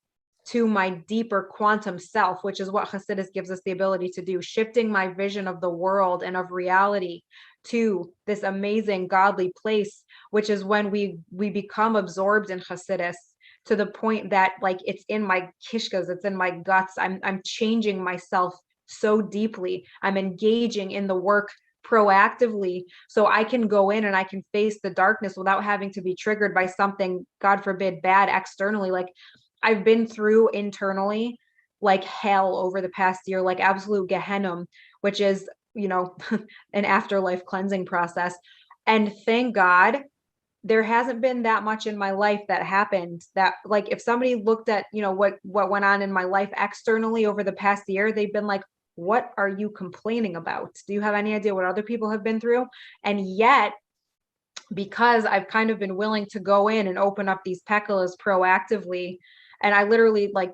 to my deeper quantum self, which is what Hasidus gives us the ability to do, shifting my vision of the world and of reality to this amazing godly place, which is when we become absorbed in Hasidus to the point that, like, it's in my kishkas, it's in my guts. I'm changing myself so deeply. I'm engaging in the work proactively, so I can go in and I can face the darkness without having to be triggered by something, God forbid, bad externally. Like, I've been through internally like hell over the past year, like absolute Gehenna, which is, an afterlife cleansing process. And thank God there hasn't been that much in my life that happened that, like, if somebody looked at, what went on in my life externally over the past year, they've been like, what are you complaining about? Do you have any idea what other people have been through? And yet, because I've kind of been willing to go in and open up these pekalas proactively, and I literally, like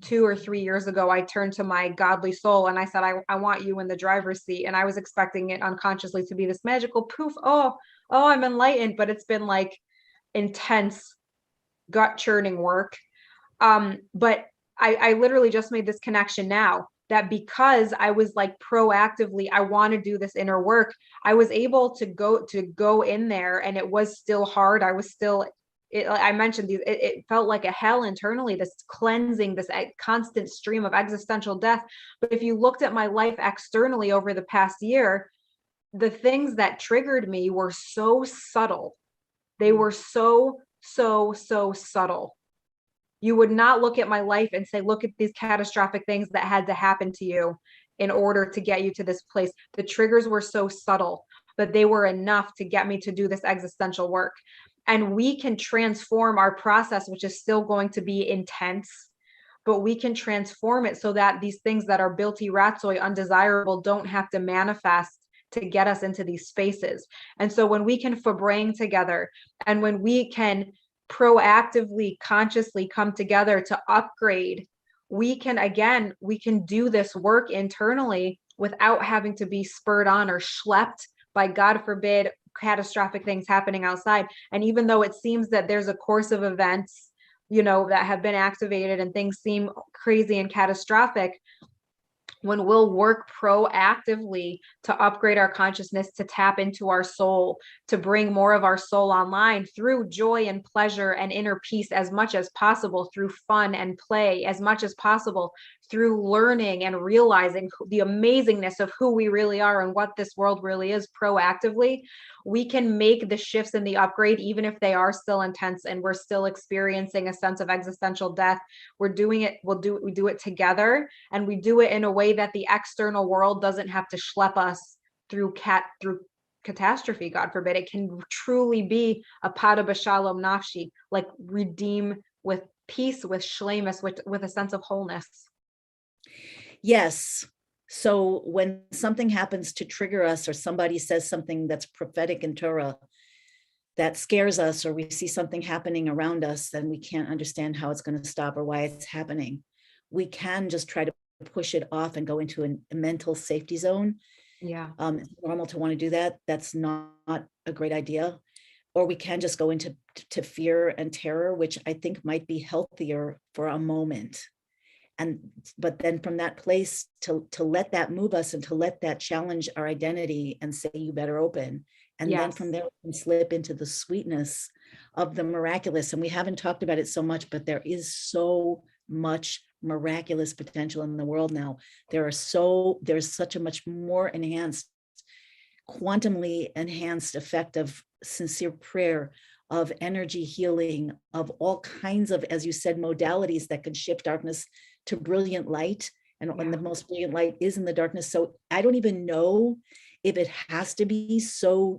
2 or 3 years ago, I turned to my godly soul and I said, I want you in the driver's seat. And I was expecting it unconsciously to be this magical poof. Oh, I'm enlightened. But it's been like intense gut churning work. But I literally just made this connection now, that because I was like proactively, I want to do this inner work, I was able to go in there, and it was still hard. I was still, I mentioned these, it felt like a hell internally, this cleansing, this constant stream of existential death. But if you looked at my life externally over the past year, the things that triggered me were so subtle. They were so subtle. You would not look at my life and say, look at these catastrophic things that had to happen to you in order to get you to this place. The triggers were so subtle, but they were enough to get me to do this existential work. And we can transform our process, which is still going to be intense, but we can transform it so that these things that are bilti ratzoi, undesirable, don't have to manifest to get us into these spaces. And so when we can Farbrengen together, and when we can proactively, consciously come together to upgrade, we can do this work internally without having to be spurred on or schlepped by, God forbid, catastrophic things happening outside. And even though it seems that there's a course of events, that have been activated and things seem crazy and catastrophic, when we'll work proactively to upgrade our consciousness, to tap into our soul, to bring more of our soul online through joy and pleasure and inner peace as much as possible, through fun and play as much as possible, through learning and realizing the amazingness of who we really are and what this world really is proactively, we can make the shifts in the upgrade, even if they are still intense and we're still experiencing a sense of existential death. We do it together, and we do it in a way that the external world doesn't have to schlep us through catastrophe, God forbid. It can truly be a pada b'shalom nafshi, like redeem with peace, with shlemus, with a sense of wholeness. Yes. So when something happens to trigger us, or somebody says something that's prophetic in Torah that scares us, or we see something happening around us, then we can't understand how it's going to stop or why it's happening. We can just try to push it off and go into a mental safety zone. Yeah. It's normal to want to do that. That's not a great idea. Or we can just go into fear and terror, which I think might be healthier for a moment. But then from that place to let that move us, and to let that challenge our identity and say, you better open. And then from there, we can slip into the sweetness of the miraculous. And we haven't talked about it so much, but there is so much miraculous potential in the world now. There's such a much more enhanced, quantumly enhanced effect of sincere prayer, of energy healing, of all kinds of, as you said, modalities that can shift darkness to brilliant light. And when the most brilliant light is in the darkness. So I don't even know if it has to be so,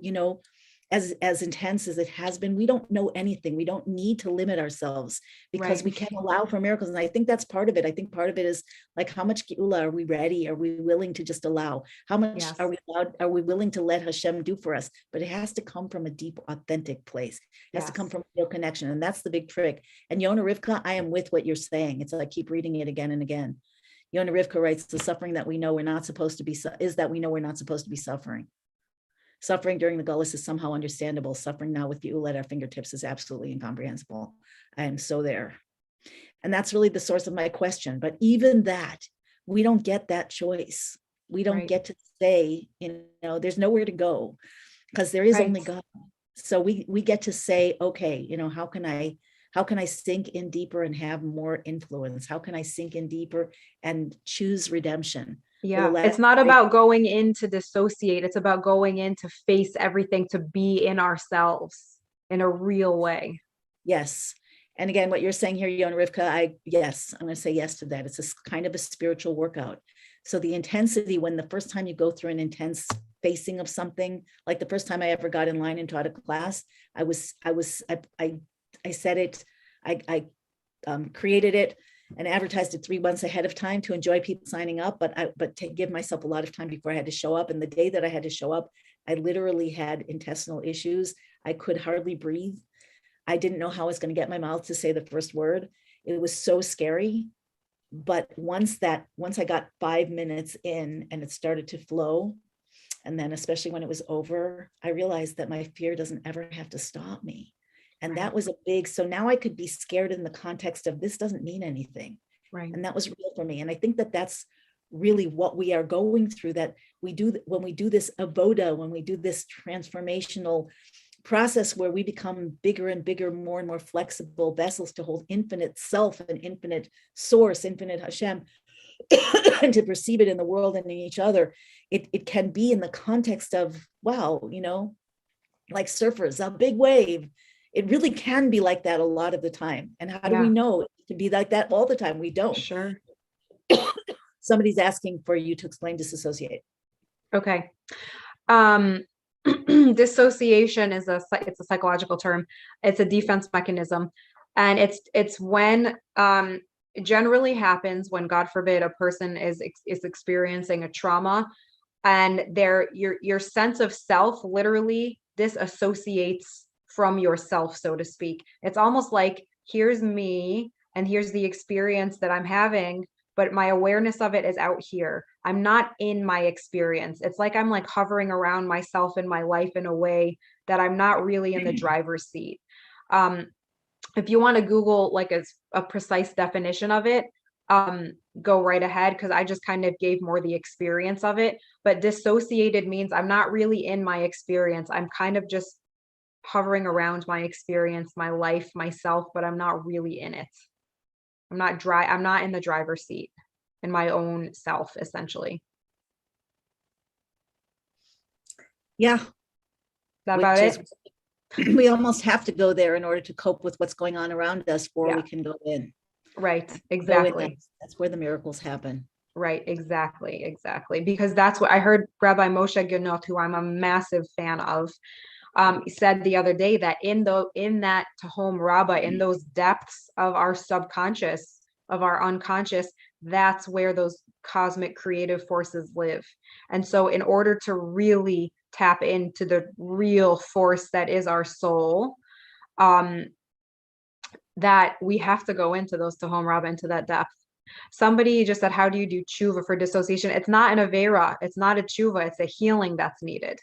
as intense as it has been. We don't know anything. We don't need to limit ourselves, because we can allow for miracles. And I think that's part of it. I think part of it is like, how much Gula are we ready? Are we willing to just allow? How much are we allowed? Are we willing to let Hashem do for us? But it has to come from a deep, authentic place. It has to come from real connection. And that's the big trick. And Yona Rivka, I am with what you're saying. It's like, keep reading it again and again. Yona Rivka writes, the suffering that we know we're not supposed to be, is that we know we're not supposed to be suffering. Suffering during the Gullus is somehow understandable. Suffering now with Geula at our fingertips is absolutely incomprehensible. I am so there. And that's really the source of my question. But even that, we don't get that choice. We don't get to say, there's nowhere to go, because there is only God. So we get to say, okay, how can I sink in deeper and have more influence? How can I sink in deeper and choose redemption? Yeah, it's not about going in to dissociate. It's about going in to face everything, to be in ourselves in a real way. Yes. And again, what you're saying here, Yona Rivka, I'm going to say yes to that. It's a kind of a spiritual workout. So the intensity, when the first time you go through an intense facing of something, like the first time I ever got in line and taught a class, I said it, I created it and advertised it 3 months ahead of time to enjoy people signing up, but to give myself a lot of time before I had to show up. And the day that I had to show up, I literally had intestinal issues. I could hardly breathe. I didn't know how I was going to get my mouth to say the first word. It was so scary. But once I got 5 minutes in and it started to flow, and then especially when it was over, I realized that my fear doesn't ever have to stop me. And that was so now I could be scared in the context of, this doesn't mean anything. Right. And that was real for me. And I think that that's really what we are going through, that we do when we do this avoda, when we do this transformational process where we become bigger and bigger, more and more flexible vessels to hold infinite self and infinite source, infinite Hashem, and to perceive it in the world and in each other. It can be in the context of, wow, like surfers, a big wave. It really can be like that a lot of the time. And how do we know it can be like that all the time? We don't. Sure. Somebody's asking for you to explain disassociate. Okay. Dissociation it's a psychological term. It's a defense mechanism. And it's when it generally happens when, God forbid, a person is experiencing a trauma, and your sense of self literally disassociates from yourself, so to speak. It's almost like, here's me and here's the experience that I'm having, but my awareness of it is out here. I'm not in my experience. It's like I'm like hovering around myself in my life in a way that I'm not really in the driver's seat. If you want to Google like a precise definition of it, go right ahead, because I just kind of gave more the experience of it. But dissociated means I'm not really in my experience. I'm kind of just hovering around my experience, my life, myself, but I'm not really in it. I'm not in the driver's seat in my own self, essentially. Yeah. Is that about it? We almost have to go there in order to cope with what's going on around us before we can go in. Right. Exactly. That's where the miracles happen. Right. Exactly. Because that's what I heard Rabbi Moshe Ginot, who I'm a massive fan of, said the other day, that in that Tahom Rabbah, in those depths of our subconscious, of our unconscious, that's where those cosmic creative forces live. And so in order to really tap into the real force that is our soul, that we have to go into those Tahom Rabbah, into that depth. Somebody just said, how do you do tshuva for dissociation? It's not an avera, it's not a tshuva, it's a healing that's needed.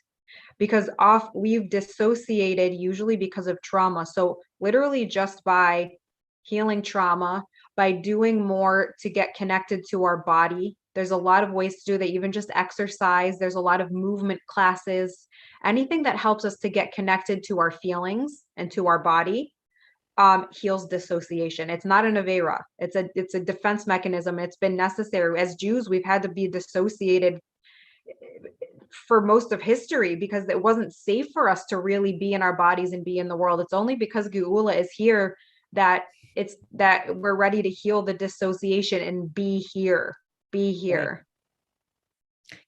Because we've dissociated usually because of trauma. So literally just by healing trauma, by doing more to get connected to our body. There's a lot of ways to do that, even just exercise. There's a lot of movement classes, anything that helps us to get connected to our feelings and to our body, heals dissociation. It's not an avera. It's a defense mechanism. It's been necessary. As Jews, we've had to be dissociated for most of history because it wasn't safe for us to really be in our bodies and be in the world. It's only because Geula is here that we're ready to heal the dissociation and be here. Right.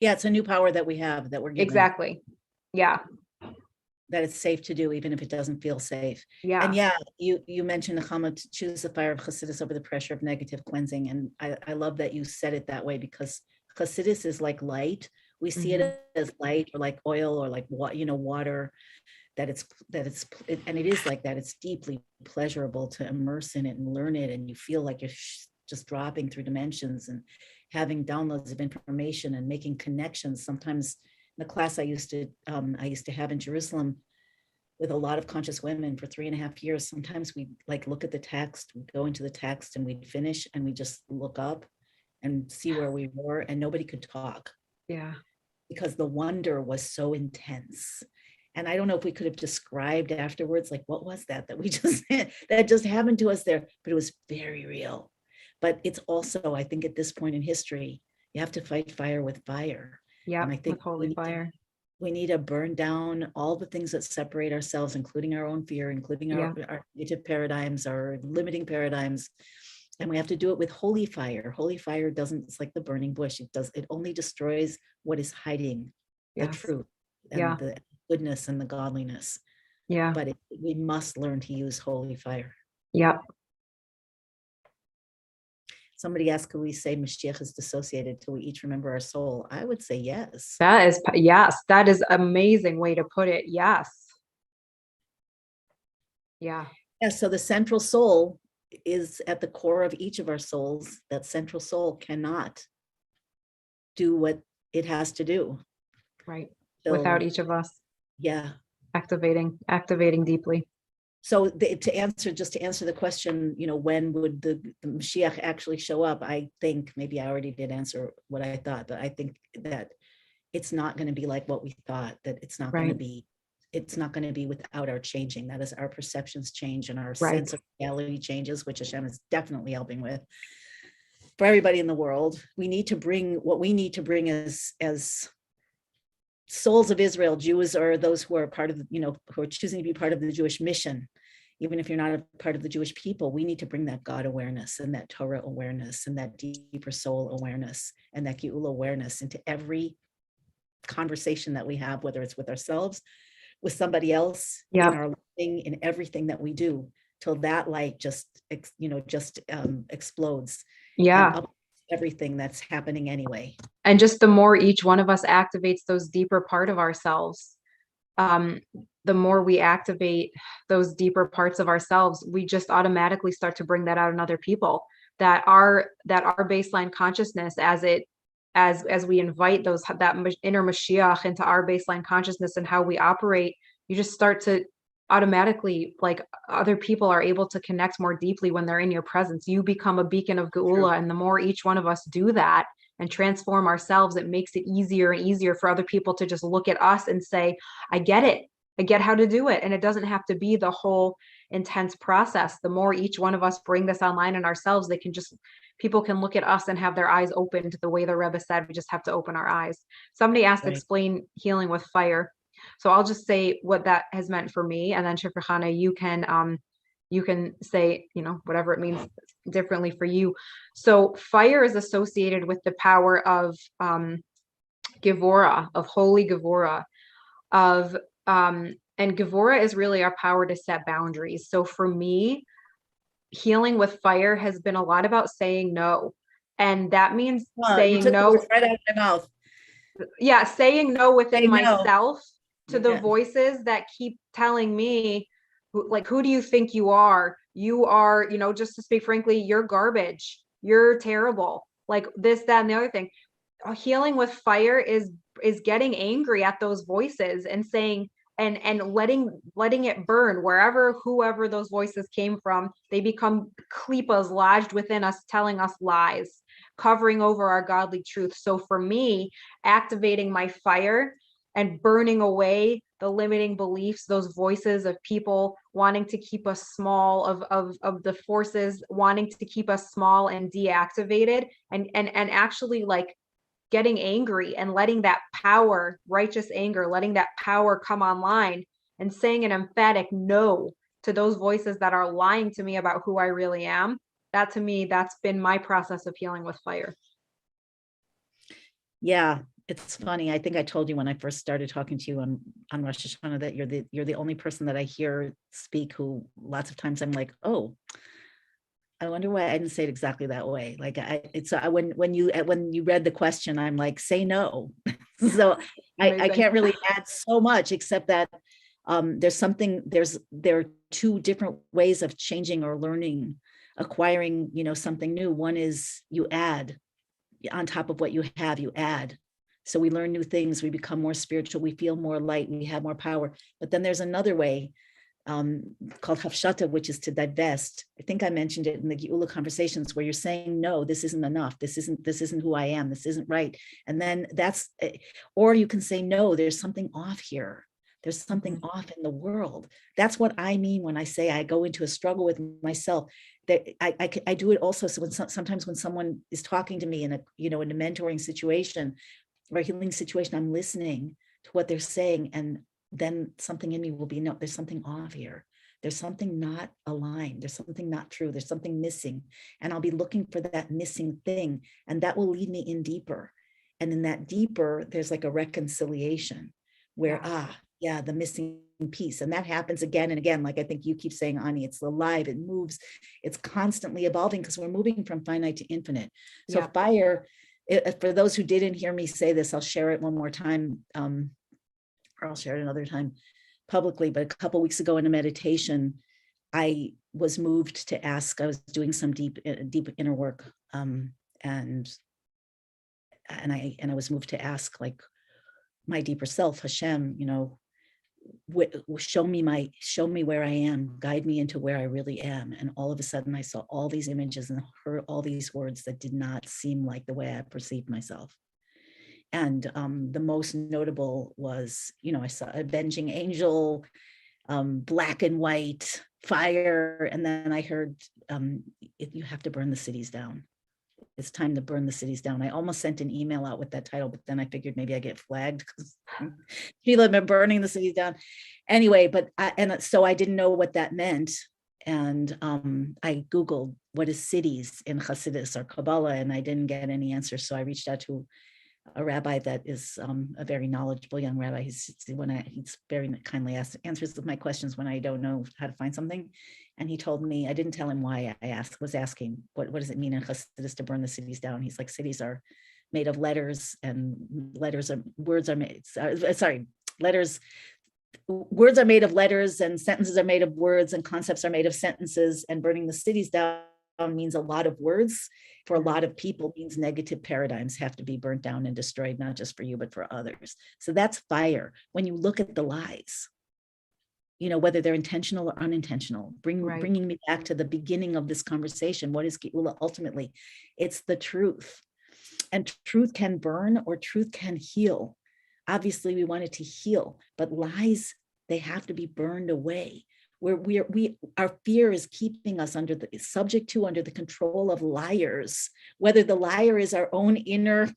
Yeah, it's a new power that we have, that we're given. Exactly. Yeah. That it's safe to do, even if it doesn't feel safe. Yeah. And yeah, you mentioned Nechama, to choose the fire of Chassidus over the pressure of negative cleansing. And I love that you said it that way, because Chassidus is like light. We see it as light, or like oil, or like water, and it is like that. It's deeply pleasurable to immerse in it and learn it, and you feel like you're just dropping through dimensions and having downloads of information and making connections. Sometimes in the class I used to have in Jerusalem with a lot of conscious women for 3.5 years, sometimes we'd like look at the text, we'd go into the text, and we'd finish and we just look up and see where we were, and nobody could talk. Yeah. Because the wonder was so intense. And I don't know if we could have described afterwards, like, what was that we just, that just happened to us there, but it was very real. But it's also, I think at this point in history, you have to fight fire with fire. Yeah, and I think with holy fire. We need to burn down all the things that separate ourselves, including our own fear, including our negative paradigms, our limiting paradigms. And we have to do it with holy fire. Holy fire doesn't, it's like the burning bush. It only destroys what is hiding, the truth and the goodness and the godliness. Yeah. But we must learn to use holy fire. Yeah. Somebody asked, could we say Mashiach is dissociated till we each remember our soul? I would say yes. That is amazing way to put it. Yes. Yeah. Yeah. So the central soul is at the core of each of our souls. That central soul cannot do what it has to do. Right. So, without each of us. Yeah. Activating deeply. So to answer the question, when would the Mashiach actually show up? I think maybe I already did answer what I thought, but I think that it's not going to be like what we thought, that it's not going to be without our changing. That is, our perceptions change and our sense of reality changes, which Hashem is definitely helping with. For everybody in the world, we need to bring what we need to bring as souls of Israel, Jews, or those who are part of, who are choosing to be part of the Jewish mission. Even if you're not a part of the Jewish people, we need to bring that God awareness and that Torah awareness and that deeper soul awareness and that Geula awareness into every conversation that we have, whether it's with ourselves, with somebody else, in our living, in everything that we do, till that light just explodes. Yeah. Everything that's happening anyway. And just the more each one of us activates those deeper part of ourselves, the more we activate those deeper parts of ourselves, we just automatically start to bring that out in other people. That our baseline consciousness, as we invite that inner Mashiach into our baseline consciousness and how we operate, you just start to automatically, like, other people are able to connect more deeply when they're in your presence. You become a beacon of Geula. And the more each one of us do that and transform ourselves, it makes it easier and easier for other people to just look at us and say, I get it. I get how to do it. And it doesn't have to be the whole intense process. The more each one of us bring this online in ourselves, people can look at us and have their eyes opened the way the Rebbe said. We just have to open our eyes. Somebody asked to Right. explain healing with fire. So I'll just say what that has meant for me. And then Shifra Chana, you can say, whatever it means differently for you. So fire is associated with the power of Gevurah, of holy Gevurah, and Gevurah is really our power to set boundaries. So for me, healing with fire has been a lot about saying no. And that means saying you took the no. words right out of my mouth. Yeah, saying no within Say no. myself to the Yeah. voices that keep telling me, like, who do you think you are? You are, just to speak frankly, you're garbage. You're terrible. Like this, that, and the other thing. Healing with fire is getting angry at those voices and saying, and letting it burn whoever those voices came from. They become klipas lodged within us, telling us lies, covering over our godly truth. So for me, activating my fire and burning away the limiting beliefs, those voices of people wanting to keep us small, of the forces wanting to keep us small and deactivated, and actually, like, getting angry and letting that power, righteous anger, letting that power come online and saying an emphatic no to those voices that are lying to me about who I really am. That, to me, that's been my process of healing with fire. Yeah, it's funny. I think I told you when I first started talking to you on Rosh Hashanah that you're the only person that I hear speak who lots of times I'm like, oh, I wonder why I didn't say it exactly that way. Like when you read the question, I'm like, say no. So I can't really add so much except that there are two different ways of changing or learning, acquiring, something new. One is you add on top of what you have, you add. So we learn new things, we become more spiritual, we feel more light, we have more power. But then there's another way called hafshata, which is to divest. I think I mentioned it in the Geula conversations, where you're saying, no, this isn't enough. This isn't who I am. This isn't right. And then or you can say, no, there's something off here. There's something off in the world. That's what I mean when I say I go into a struggle with myself. That I do it also. So sometimes when someone is talking to me in a mentoring situation or a healing situation, I'm listening to what they're saying, and then something in me will be, no, there's something off here. There's something not aligned. There's something not true. There's something missing. And I'll be looking for that missing thing. And that will lead me in deeper. And in that deeper, there's like a reconciliation where, the missing piece. And that happens again and again. Like I think you keep saying, Ani, it's alive, it moves, it's constantly evolving because we're moving from finite to infinite. So fire, for those who didn't hear me say this, I'll share it one more time. Or I'll share it another time publicly, but a couple of weeks ago in a meditation, I was moved to ask, I was doing some deep inner work. And I was moved to ask, like, my deeper self, Hashem, show me where I am, guide me into where I really am. And all of a sudden I saw all these images and heard all these words that did not seem like the way I perceived myself. And the most notable was, I saw a avenging angel, black and white, fire. And then I heard, you have to burn the cities down. It's time to burn the cities down. I almost sent an email out with that title, but then I figured maybe I get flagged because people have been burning the cities down. Anyway, so I didn't know what that meant. And I Googled what is cities in Hasidus or Kabbalah, and I didn't get any answers. So I reached out to a rabbi that is a very knowledgeable young rabbi. He's very kindly answers my questions when I don't know how to find something. And he told me, I didn't tell him why I was asking, what does it mean in Chassidus to burn the cities down? He's like, cities are made of letters, and words are made of letters, and sentences are made of words, and concepts are made of sentences, and burning the cities down means a lot of words. For a lot of people, means negative paradigms have to be burnt down and destroyed, not just for you, but for others. So that's fire. When you look at the lies, whether they're intentional or unintentional, Right. bringing me back to the beginning of this conversation. What is Geula ultimately? It's the truth. And truth can burn or truth can heal. Obviously, we want it to heal, but lies, they have to be burned away. Our fear is keeping us under the control of liars, whether the liar is our own inner,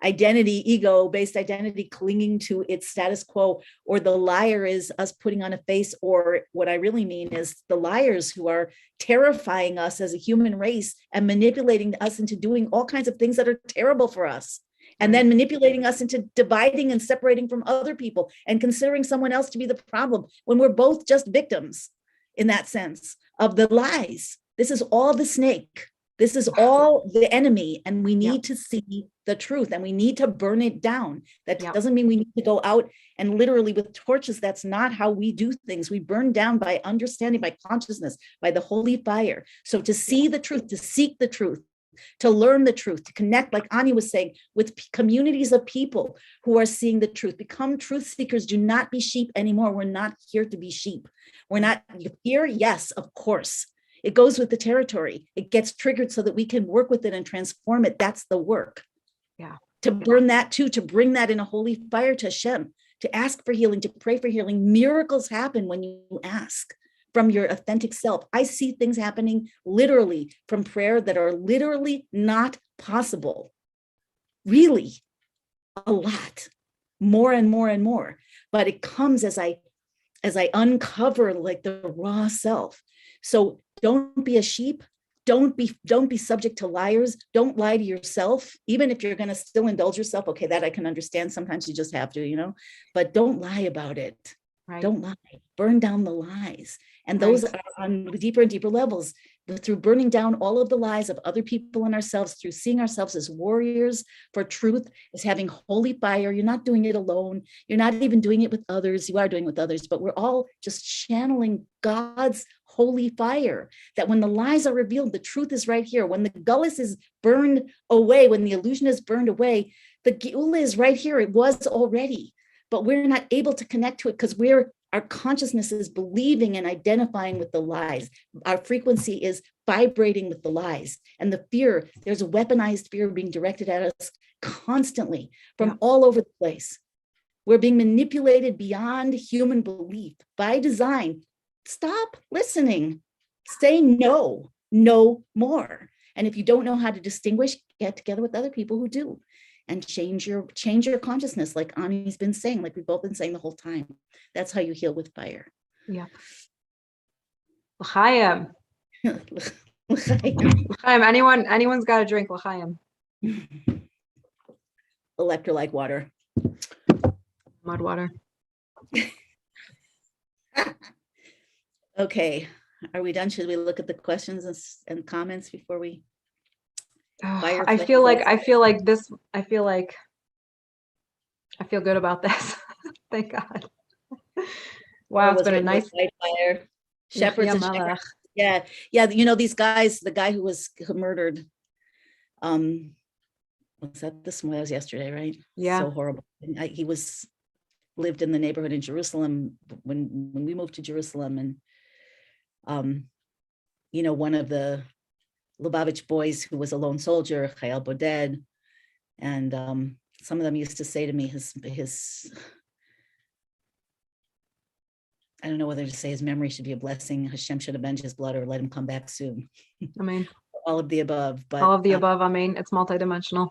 identity, ego-based identity clinging to its status quo, or the liar is us putting on a face, or what I really mean is the liars who are terrifying us as a human race and manipulating us into doing all kinds of things that are terrible for us. And then manipulating us into dividing and separating from other people and considering someone else to be the problem when we're both just victims in that sense of the lies. This is all the snake. This is all the enemy. And we need to see the truth and we need to burn it down. That doesn't mean we need to go out and literally with torches. That's not how we do things. We burn down by understanding, by consciousness, by the holy fire. So to see the truth, to seek the truth, to learn the truth, to connect, like Anya was saying, with communities of people who are seeing the truth. Become truth seekers. Do not be sheep anymore. We're not here to be sheep. We're not here. Yes, of course. It goes with the territory. It gets triggered so that we can work with it and transform it. That's the work. Yeah. To burn that too, to bring that in a holy fire to Hashem, to ask for healing, to pray for healing. Miracles happen when you ask from your authentic self. I see things happening literally from prayer that are literally not possible. Really, a lot, more and more and more. But it comes as I uncover like the raw self. So don't be a sheep. Don't be subject to liars. Don't lie to yourself, even if you're going to still indulge yourself. Okay, that I can understand. Sometimes you just have to, but don't lie about it. Right. Don't lie. Burn down the lies. And those are on deeper and deeper levels, through burning down all of the lies of other people and ourselves, through seeing ourselves as warriors for truth, as having holy fire. You're not doing it alone. You're not even doing it with others. You are doing it with others, but we're all just channeling God's holy fire, that when the lies are revealed, the truth is right here. When the gullus is burned away, when the illusion is burned away, the Geula is right here. It was already, but we're not able to connect to it because our consciousness is believing and identifying with the lies. Our frequency is vibrating with the lies. And the fear, there's a weaponized fear being directed at us constantly from all over the place. We're being manipulated beyond human belief by design. Stop listening. Say no more. And if you don't know how to distinguish, get together with other people who do. And change your consciousness, like Ani's been saying, like we've both been saying the whole time. That's how you heal with fire. Yeah. L'chaim. L'chaim. Anyone's got to drink l'chaim. Electrolyte water. Mud water. Okay. Are we done? Should we look at the questions and comments before we? I feel good about this. Thank God. Wow, it's been a nice fire. Shepherds and shepherds. Yeah. These guys, the guy who murdered, was that this morning? That was yesterday, right? Yeah. So horrible. He lived in the neighborhood in Jerusalem when we moved to Jerusalem, and one of the Lubavitch boys who was a lone soldier, Chayal Boded, and some of them used to say to me, his I don't know whether to say his memory should be a blessing, Hashem should avenge his blood, or let him come back soon. Amen. All of the above. But all of the above, Amen. It's multidimensional.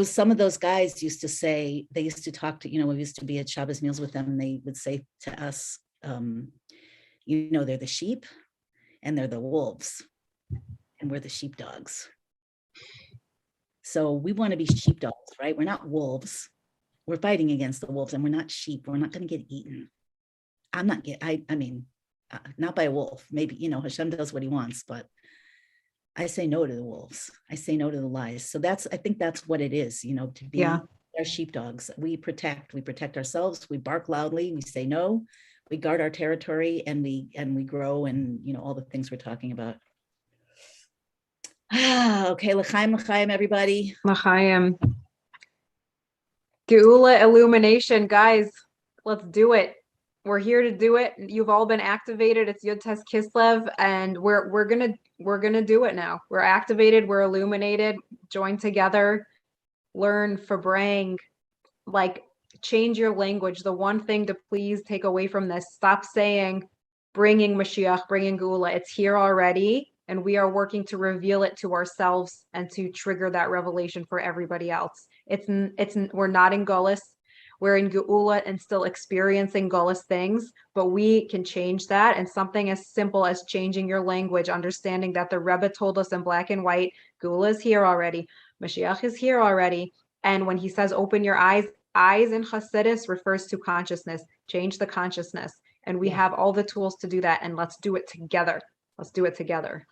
Some of those guys used to say, they used to talk to, we used to be at Shabbos meals with them, and they would say to us, they're the sheep and they're the wolves. And we're the sheepdogs. So we want to be sheepdogs, right? We're not wolves. We're fighting against the wolves, and we're not sheep. We're not going to get eaten. Not by a wolf. Maybe, Hashem does what he wants, but I say no to the wolves. I say no to the lies. So I think that's what it is, to be our sheepdogs. We protect ourselves. We bark loudly. We say no. We guard our territory, and we grow, and, all the things we're talking about. Okay, l'chaim, everybody. L'chaim. Geula illumination, guys. Let's do it. We're here to do it. You've all been activated. It's Yud Tes Kislev, and we're gonna do it now. We're activated. We're illuminated. Join together. Learn Farbrengen. Like, change your language. The one thing to please take away from this: stop saying, "Bringing Mashiach, bringing Gula." It's here already, and we are working to reveal it to ourselves and to trigger that revelation for everybody else. We're not in Gullus. We're in Geula and still experiencing Gullus things, but we can change that. And something as simple as changing your language, understanding that the Rebbe told us in black and white, Geula is here already, Mashiach is here already. And when he says, open your eyes in Hasidus refers to consciousness, change the consciousness. And we have all the tools to do that. And let's do it together. Let's do it together.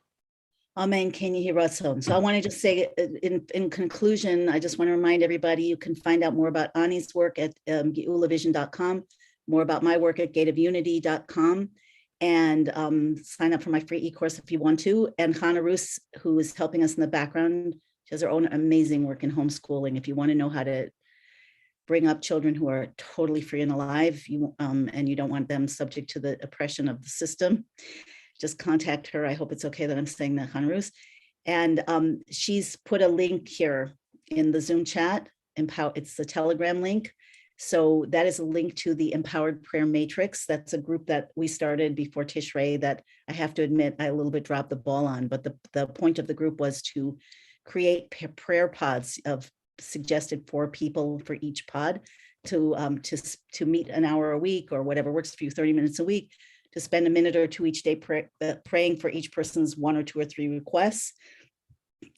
Amen. Can you hear us? So I want to just say in conclusion, I just want to remind everybody, you can find out more about Ani's work at gulavision.com, more about my work at gateofunity.com, and sign up for my free e-course if you want to. And Hannah Roos, who is helping us in the background, she has her own amazing work in homeschooling. If you want to know how to bring up children who are totally free and alive, and you don't want them subject to the oppression of the system, just contact her. I hope it's okay that I'm saying that, Hanrus. And she's put a link here in the Zoom chat. It's the Telegram link. So that is a link to the Empowered Prayer Matrix. That's a group that we started before Tishrei that I have to admit I a little bit dropped the ball on. But the point of the group was to create prayer pods of suggested 4 people for each pod to meet an hour a week or whatever works for you, 30 minutes a week, to spend a minute or 2 each day praying for each person's 1 or 2 or 3 requests.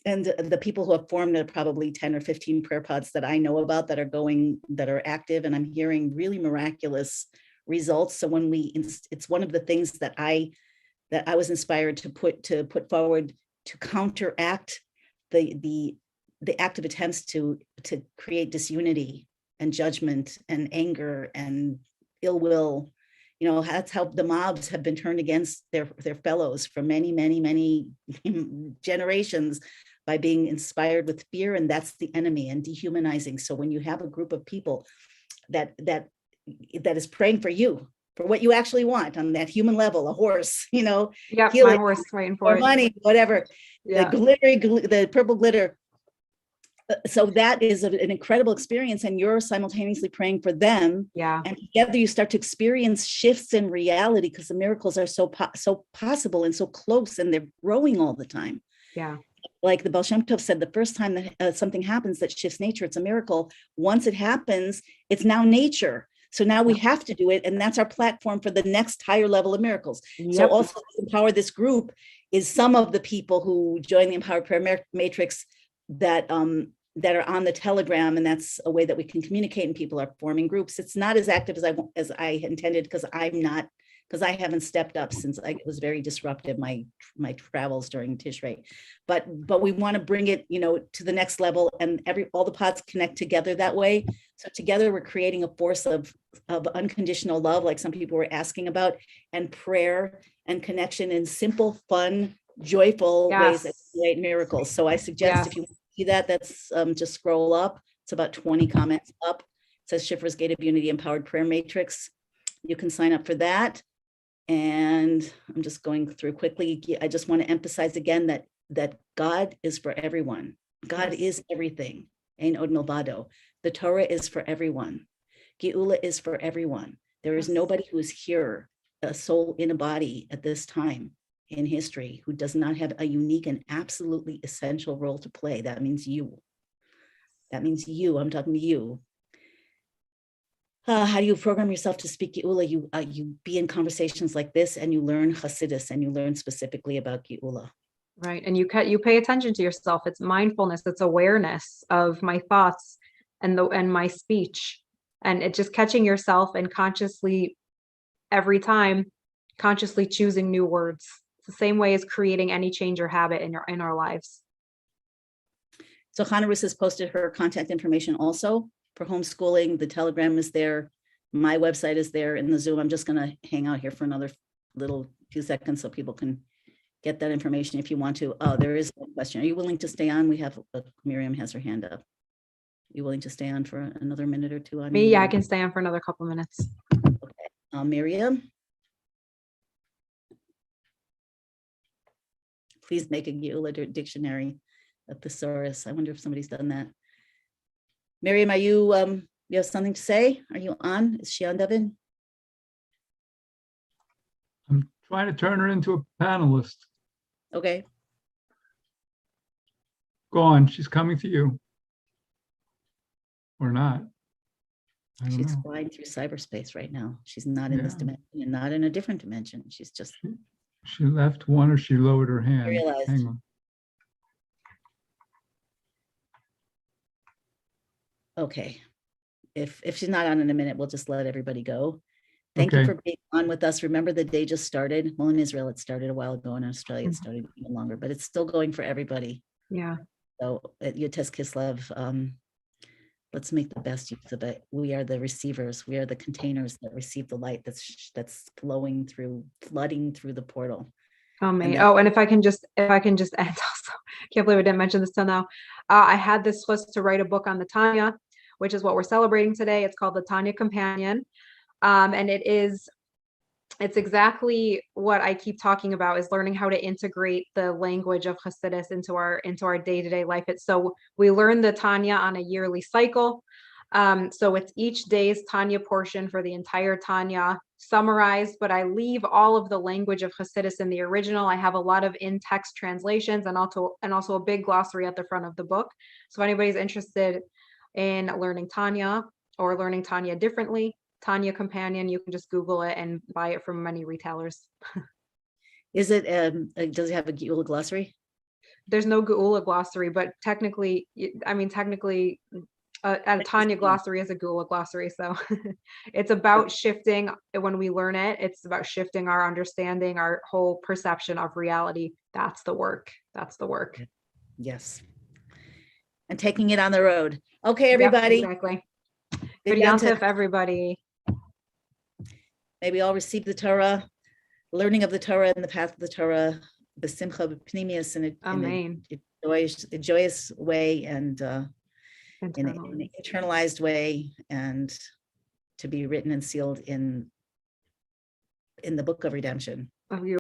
And the people who have formed are probably 10 or 15 prayer pods that I know about that are active, and I'm hearing really miraculous results. So it's one of the things that I was inspired to put forward to counteract the active attempts to create disunity and judgment and anger and ill will. You know, that's how the mobs have been turned against their fellows for many, many, many generations, by being inspired with fear, and that's the enemy, and dehumanizing. So when you have a group of people that is praying for you, for what you actually want on that human level, a horse, Healing, my horse waiting for or money, whatever, the purple glitter. So that is an incredible experience, and you're simultaneously praying for them. And together you start to experience shifts in reality, because the miracles are so possible and so close, and they're growing all the time. Like the Baal Shem Tov said, the first time that something happens that shifts nature, it's a miracle. Once it happens, it's now nature. So now we have to do it, and that's our platform for the next higher level of miracles. So also Empower This group is some of the people who join the Empowered Prayer Matrix that are on the Telegram, and that's a way that we can communicate, and people are forming groups. It's not as active as I intended, because I haven't stepped up since it was very disruptive, my travels during Tishrei. But we want to bring it, to the next level, and all the pods connect together that way. So together we're creating a force of unconditional love, like some people were asking about, and prayer and connection in simple, fun, joyful ways that create miracles. So I suggest if you see that's just scroll up. It's about 20 comments up. It says Shifra's Gate of Unity Empowered Prayer Matrix. You can sign up for that. And I'm just going through quickly. I just want to emphasize again that God is for everyone. God is everything. Ein od milvado. The Torah is for everyone. Geula is for everyone. There is nobody who is here, a soul in a body at this time in history, who does not have a unique and absolutely essential role to play. That means you. That means you. I'm talking to you. How do you program yourself to speak Geula? You be in conversations like this, and you learn Hasidus, and you learn specifically about Geula. Right, and you pay attention to yourself. It's mindfulness. It's awareness of my thoughts and my speech, and it's just catching yourself and consciously every time, consciously choosing new words. It's the same way as creating any change or habit in our lives. So Hannah Russ has posted her contact information also for homeschooling. The Telegram is there. My website is there in the Zoom. I'm just going to hang out here for another little few seconds so people can get that information if you want to. Oh, there is one question. Are you willing to stay on? Miriam has her hand up. Are you willing to stay on for another minute or two? Me, yeah, I can stay on for another couple minutes. Okay. Miriam. Please make a Gula dictionary, a thesaurus. I wonder if somebody's done that. Miriam, are you, you have something to say? Are you on? Is she on, Devin? I'm trying to turn her into a panelist. Okay. Go on, she's coming to you. Or not. I don't She's know. flying through cyberspace right now. She's not in this Yeah. dimension and not in a different dimension. She's just She left one or she lowered her hand. realized. Hang on. Okay. If she's not on in a minute, we'll just let everybody go. Thank you Okay. for being on with us. Remember, the day just started. Well, in Israel, it started a while ago. In Australia, it started even longer, but it's still going for everybody. Yeah. So at Yud Tes Kislev, let's make the best use of it. We are the receivers. We are the containers that receive the light that's flooding through the portal. Oh, man. then- Oh, and if I can just end also, can't believe I didn't mention this till now. I had this list to write a book on the Tanya, which is what we're celebrating today. It's called the Tanya Companion. And it's exactly what I keep talking about, is learning how to integrate the language of Hasidus into our day-to-day life. It's so we learn the Tanya on a yearly cycle. So it's each day's Tanya portion for the entire Tanya summarized, but I leave all of the language of Hasidus in the original. I have a lot of in-text translations and also a big glossary at the front of the book. So if anybody's interested in learning Tanya or learning Tanya differently, Tanya Companion, you can just Google it and buy it from many retailers. Is it, does it have a Gula glossary? There's no Gula glossary, but technically, a Tanya glossary is a Gula glossary. So it's about shifting when we learn it. It's about shifting our understanding, our whole perception of reality. That's the work. That's the work. Yes. And taking it on the road. Okay, everybody. Yep, exactly. Good Good Yud Tes. Yantif, everybody. May we all receive the Torah, learning of the Torah and the path of the Torah, the Simcha B'Pnimius in Amen. a joyous way and in an Internally. internalized way, and to be written and sealed in the book of redemption. Of you.